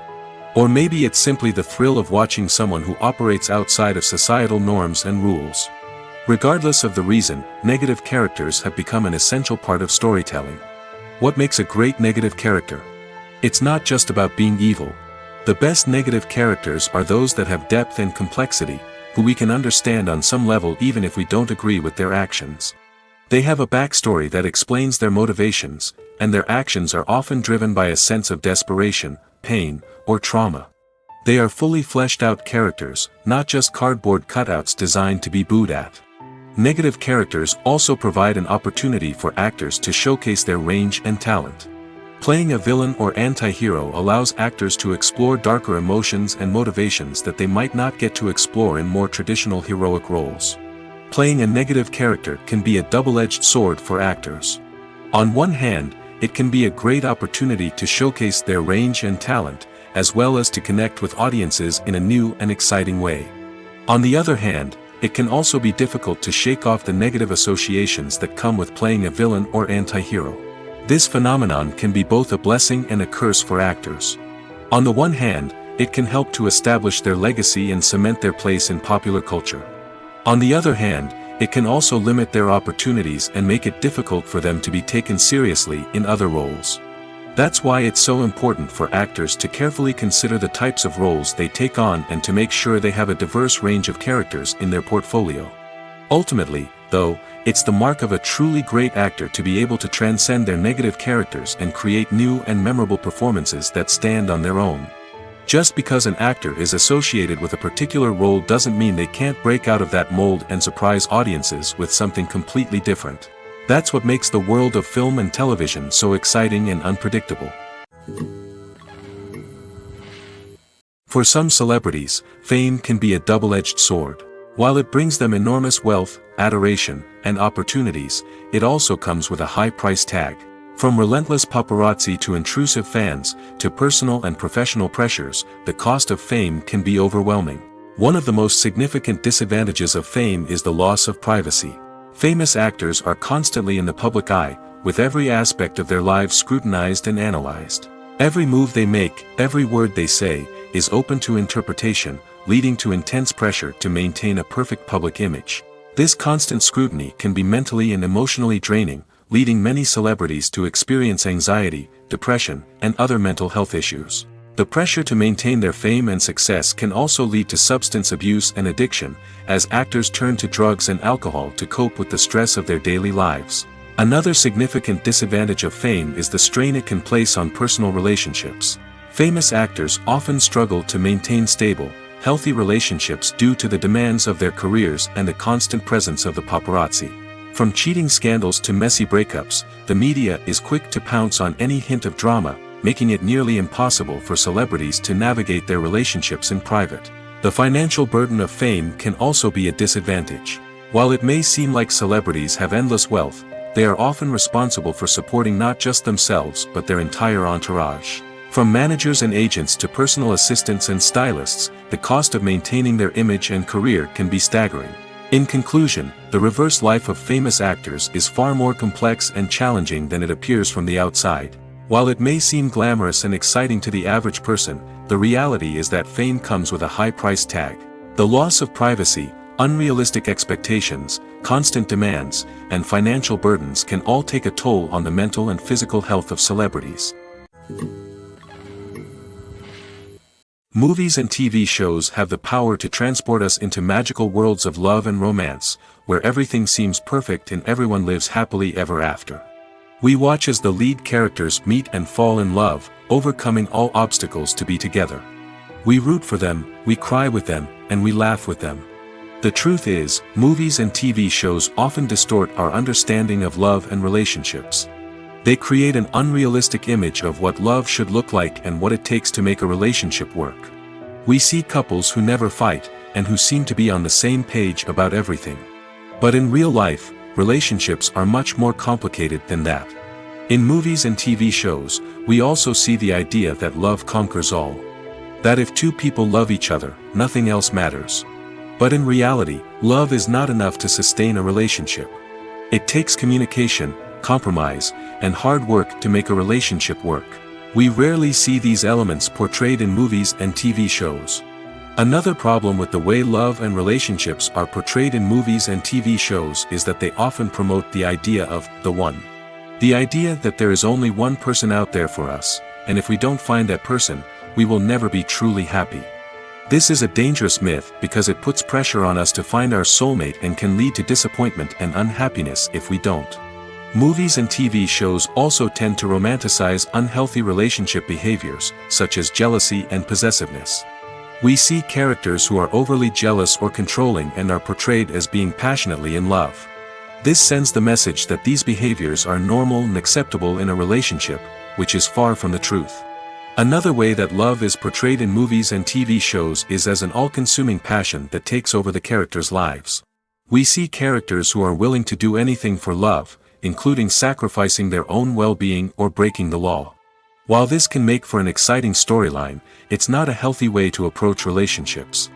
Or maybe it's simply the thrill of watching someone who operates outside of societal norms and rules. Regardless of the reason, negative characters have become an essential part of storytelling. What makes a great negative character? It's not just about being evil. The best negative characters are those that have depth and complexity, who we can understand on some level even if we don't agree with their actions. They have a backstory that explains their motivations, and their actions are often driven by a sense of desperation, pain, or trauma. They are fully fleshed out characters, not just cardboard cutouts designed to be booed at. Negative characters also provide an opportunity for actors to showcase their range and talent. Playing a villain or anti-hero allows actors to explore darker emotions and motivations that they might not get to explore in more traditional heroic roles. Playing a negative character can be a double-edged sword for actors. On one hand, it can be a great opportunity to showcase their range and talent, as well as to connect with audiences in a new and exciting way. On the other hand, it can also be difficult to shake off the negative associations that come with playing a villain or anti-hero. This phenomenon can be both a blessing and a curse for actors. On the one hand, it can help to establish their legacy and cement their place in popular culture. On the other hand, it can also limit their opportunities and make it difficult for them to be taken seriously in other roles. That's why it's so important for actors to carefully consider the types of roles they take on and to make sure they have a diverse range of characters in their portfolio. Ultimately, though, it's the mark of a truly great actor to be able to transcend their negative characters and create new and memorable performances that stand on their own. Just because an actor is associated with a particular role doesn't mean they can't break out of that mold and surprise audiences with something completely different. That's what makes the world of film and television so exciting and unpredictable. For some celebrities, fame can be a double-edged sword. While it brings them enormous wealth, adoration, and opportunities, it also comes with a high price tag. From relentless paparazzi to intrusive fans, to personal and professional pressures, the cost of fame can be overwhelming. One of the most significant disadvantages of fame is the loss of privacy. Famous actors are constantly in the public eye, with every aspect of their lives scrutinized and analyzed. Every move they make, every word they say, is open to interpretation, leading to intense pressure to maintain a perfect public image. This constant scrutiny can be mentally and emotionally draining, leading many celebrities to experience anxiety, depression, and other mental health issues. The pressure to maintain their fame and success can also lead to substance abuse and addiction, as actors turn to drugs and alcohol to cope with the stress of their daily lives. Another significant disadvantage of fame is the strain it can place on personal relationships. Famous actors often struggle to maintain stable, healthy relationships due to the demands of their careers and the constant presence of the paparazzi. From cheating scandals to messy breakups, the media is quick to pounce on any hint of drama, making it nearly impossible for celebrities to navigate their relationships in private. The financial burden of fame can also be a disadvantage. While it may seem like celebrities have endless wealth, they are often responsible for supporting not just themselves but their entire entourage. From managers and agents to personal assistants and stylists, the cost of maintaining their image and career can be staggering. In conclusion, the reverse life of famous actors is far more complex and challenging than it appears from the outside. While it may seem glamorous and exciting to the average person, the reality is that fame comes with a high price tag. The loss of privacy, unrealistic expectations, constant demands, and financial burdens can all take a toll on the mental and physical health of celebrities. Movies and TV shows have the power to transport us into magical worlds of love and romance, where everything seems perfect and everyone lives happily ever after. We watch as the lead characters meet and fall in love, overcoming all obstacles to be together. We root for them, we cry with them, and we laugh with them. The truth is, movies and TV shows often distort our understanding of love and relationships. They create an unrealistic image of what love should look like and what it takes to make a relationship work. We see couples who never fight, and who seem to be on the same page about everything. But in real life, relationships are much more complicated than that. In movies and TV shows, we also see the idea that love conquers all. That if two people love each other, nothing else matters. But in reality, love is not enough to sustain a relationship. It takes communication, compromise, and hard work to make a relationship work. We rarely see these elements portrayed in movies and TV shows. Another problem with the way love and relationships are portrayed in movies and TV shows is that they often promote the idea of the one. The idea that there is only one person out there for us, and if we don't find that person, we will never be truly happy. This is a dangerous myth because it puts pressure on us to find our soulmate and can lead to disappointment and unhappiness if we don't. Movies and TV shows also tend to romanticize unhealthy relationship behaviors, such as jealousy and possessiveness. We see characters who are overly jealous or controlling and are portrayed as being passionately in love. This sends the message that these behaviors are normal and acceptable in a relationship, which is far from the truth. Another way that love is portrayed in movies and TV shows is as an all-consuming passion that takes over the characters' lives. We see characters who are willing to do anything for love, including sacrificing their own well-being or breaking the law. While this can make for an exciting storyline, it's not a healthy way to approach relationships.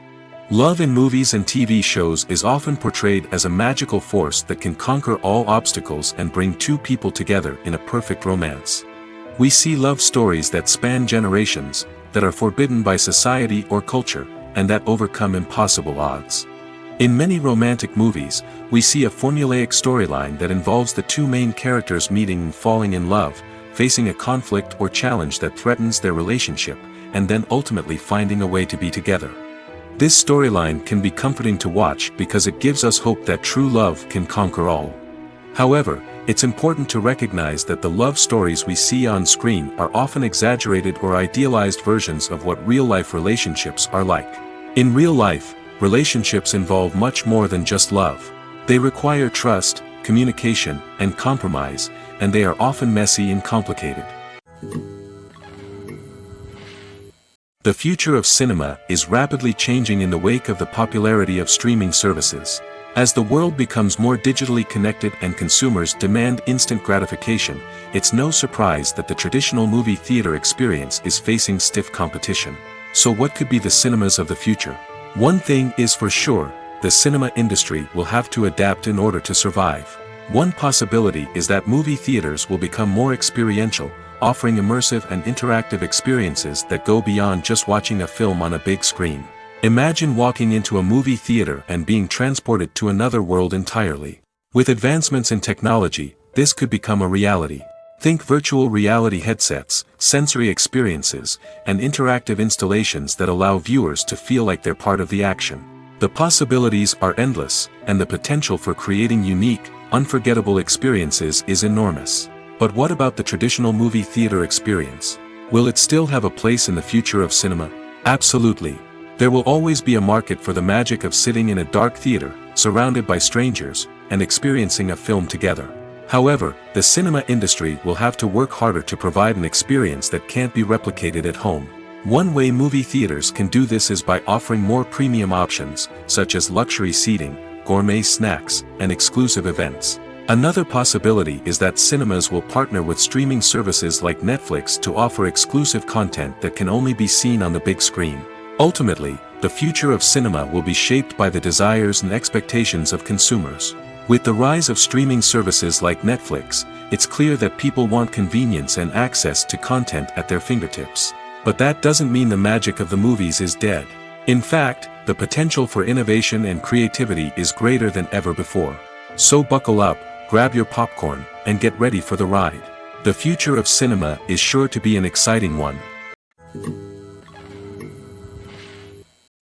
Love in movies and TV shows is often portrayed as a magical force that can conquer all obstacles and bring two people together in a perfect romance. We see love stories that span generations, that are forbidden by society or culture, and that overcome impossible odds. In many romantic movies, we see a formulaic storyline that involves the two main characters meeting and falling in love, facing a conflict or challenge that threatens their relationship, and then ultimately finding a way to be together. This storyline can be comforting to watch because it gives us hope that true love can conquer all. However, it's important to recognize that the love stories we see on screen are often exaggerated or idealized versions of what real-life relationships are like. In real life, relationships involve much more than just love. They require trust, communication, and compromise, and they are often messy and complicated. The future of cinema is rapidly changing in the wake of the popularity of streaming services. As the world becomes more digitally connected and consumers demand instant gratification, it's no surprise that the traditional movie theater experience is facing stiff competition. So what could be the cinemas of the future? One thing is for sure, the cinema industry will have to adapt in order to survive. One possibility is that movie theaters will become more experiential, offering immersive and interactive experiences that go beyond just watching a film on a big screen. Imagine walking into a movie theater and being transported to another world entirely. With advancements in technology, this could become a reality. Think virtual reality headsets, sensory experiences, and interactive installations that allow viewers to feel like they're part of the action. The possibilities are endless, and the potential for creating unique, unforgettable experiences is enormous. But what about the traditional movie theater experience? Will it still have a place in the future of cinema? Absolutely. There will always be a market for the magic of sitting in a dark theater, surrounded by strangers, and experiencing a film together. However, the cinema industry will have to work harder to provide an experience that can't be replicated at home. One way movie theaters can do this is by offering more premium options, such as luxury seating, gourmet snacks, and exclusive events. Another possibility is that cinemas will partner with streaming services like Netflix to offer exclusive content that can only be seen on the big screen. Ultimately, the future of cinema will be shaped by the desires and expectations of consumers. With the rise of streaming services like Netflix, it's clear that people want convenience and access to content at their fingertips. But that doesn't mean the magic of the movies is dead. In fact, the potential for innovation and creativity is greater than ever before. So buckle up, grab your popcorn, and get ready for the ride. The future of cinema is sure to be an exciting one.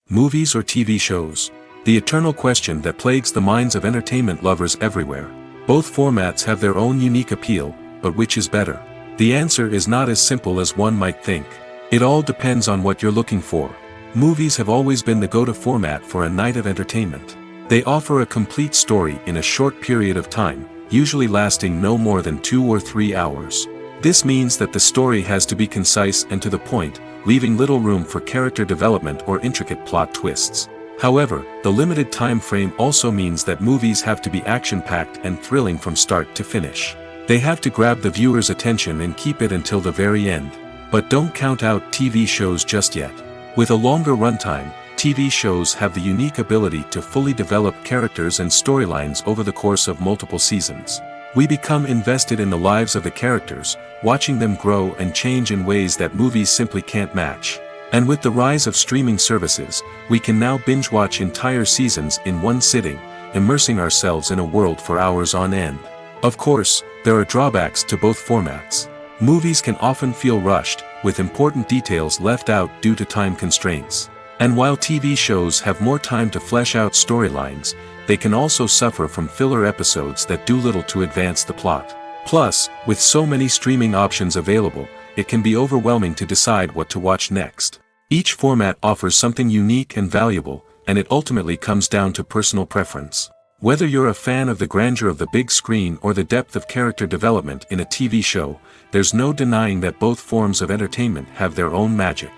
Movies or TV shows? The eternal question that plagues the minds of entertainment lovers everywhere. Both formats have their own unique appeal, but which is better? The answer is not as simple as one might think. It all depends on what you're looking for. Movies have always been the go-to format for a night of entertainment. They offer a complete story in a short period of time, usually lasting no more than 2 or 3 hours. This means that the story has to be concise and to the point, leaving little room for character development or intricate plot twists. However, the limited time frame also means that movies have to be action-packed and thrilling from start to finish. They have to grab the viewer's attention and keep it until the very end. But don't count out TV shows just yet. With a longer runtime, TV shows have the unique ability to fully develop characters and storylines over the course of multiple seasons. We become invested in the lives of the characters, watching them grow and change in ways that movies simply can't match. And with the rise of streaming services, we can now binge-watch entire seasons in one sitting, immersing ourselves in a world for hours on end. Of course, there are drawbacks to both formats. Movies can often feel rushed, with important details left out due to time constraints. And while TV shows have more time to flesh out storylines, they can also suffer from filler episodes that do little to advance the plot. Plus, with so many streaming options available, it can be overwhelming to decide what to watch next. Each format offers something unique and valuable, and it ultimately comes down to personal preference. Whether you're a fan of the grandeur of the big screen or the depth of character development in a TV show, there's no denying that both forms of entertainment have their own magic.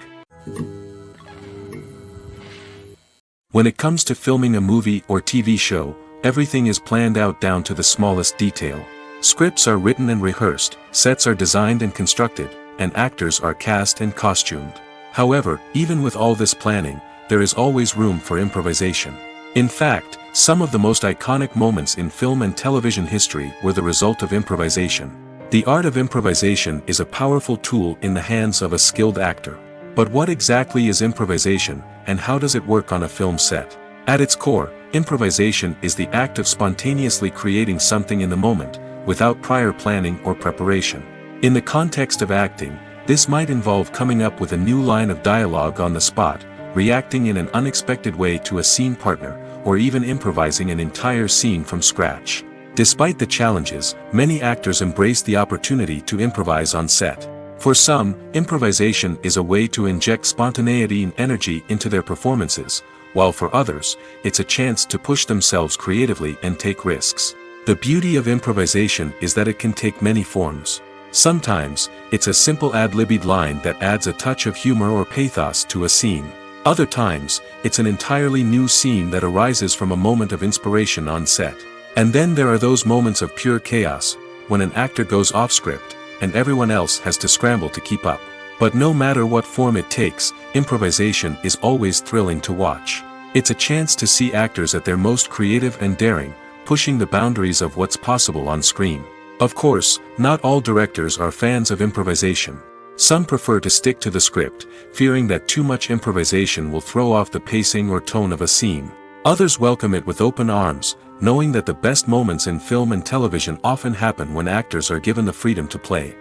When it comes to filming a movie or TV show, everything is planned out down to the smallest detail. Scripts are written and rehearsed, sets are designed and constructed, and actors are cast and costumed. However, even with all this planning, there is always room for improvisation. In fact, some of the most iconic moments in film and television history were the result of improvisation. The art of improvisation is a powerful tool in the hands of a skilled actor. But what exactly is improvisation, and how does it work on a film set? At its core, improvisation is the act of spontaneously creating something in the moment, without prior planning or preparation. In the context of acting, this might involve coming up with a new line of dialogue on the spot, reacting in an unexpected way to a scene partner, or even improvising an entire scene from scratch. Despite the challenges, many actors embrace the opportunity to improvise on set. For some, improvisation is a way to inject spontaneity and energy into their performances, while for others, it's a chance to push themselves creatively and take risks. The beauty of improvisation is that it can take many forms. Sometimes, it's a simple ad-libbed line that adds a touch of humor or pathos to a scene. Other times, it's an entirely new scene that arises from a moment of inspiration on set. And then there are those moments of pure chaos, when an actor goes off script, and everyone else has to scramble to keep up. But no matter what form it takes, improvisation is always thrilling to watch. It's a chance to see actors at their most creative and daring, pushing the boundaries of what's possible on screen. Of course, not all directors are fans of improvisation. Some prefer to stick to the script, fearing that too much improvisation will throw off the pacing or tone of a scene. Others welcome it with open arms, knowing that the best moments in film and television often happen when actors are given the freedom to play.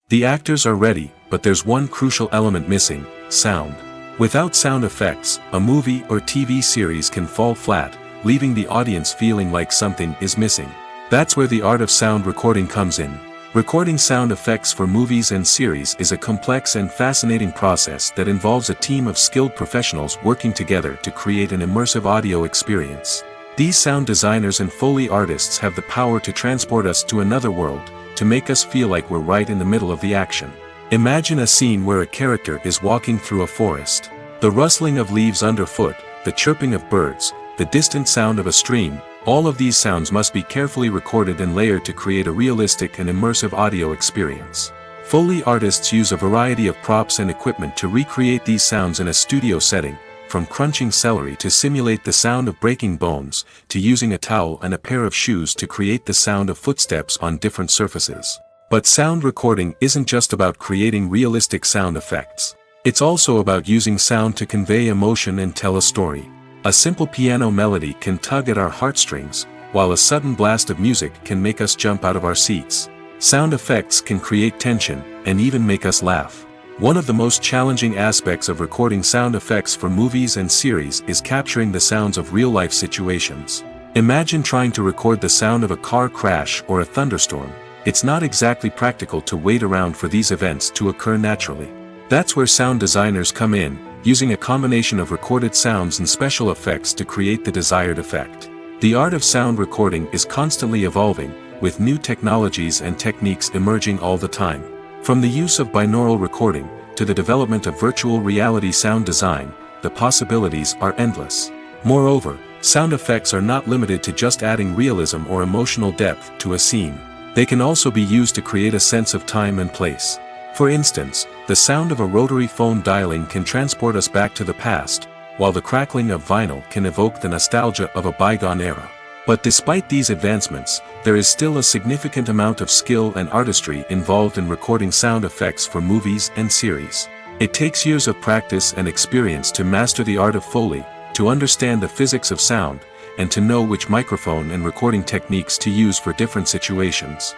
The actors are ready, but there's one crucial element missing: sound. Without sound effects, a movie or TV series can fall flat, leaving the audience feeling like something is missing. That's where the art of sound recording comes in. Recording sound effects for movies and series is a complex and fascinating process that involves a team of skilled professionals working together to create an immersive audio experience. These sound designers and Foley artists have the power to transport us to another world, to make us feel like we're right in the middle of the action. Imagine a scene where a character is walking through a forest. The rustling of leaves underfoot, the chirping of birds, the distant sound of a stream, all of these sounds must be carefully recorded and layered to create a realistic and immersive audio experience. Foley artists use a variety of props and equipment to recreate these sounds in a studio setting, from crunching celery to simulate the sound of breaking bones, to using a towel and a pair of shoes to create the sound of footsteps on different surfaces. But sound recording isn't just about creating realistic sound effects. It's also about using sound to convey emotion and tell a story. A simple piano melody can tug at our heartstrings, while a sudden blast of music can make us jump out of our seats. Sound effects can create tension, and even make us laugh. One of the most challenging aspects of recording sound effects for movies and series is capturing the sounds of real-life situations. Imagine trying to record the sound of a car crash or a thunderstorm. It's not exactly practical to wait around for these events to occur naturally. That's where sound designers come in, using a combination of recorded sounds and special effects to create the desired effect. The art of sound recording is constantly evolving, with new technologies and techniques emerging all the time. From the use of binaural recording, to the development of virtual reality sound design, the possibilities are endless. Moreover, sound effects are not limited to just adding realism or emotional depth to a scene. They can also be used to create a sense of time and place. For instance, the sound of a rotary phone dialing can transport us back to the past, while the crackling of vinyl can evoke the nostalgia of a bygone era. But despite these advancements, there is still a significant amount of skill and artistry involved in recording sound effects for movies and series. It takes years of practice and experience to master the art of Foley, to understand the physics of sound, and to know which microphone and recording techniques to use for different situations.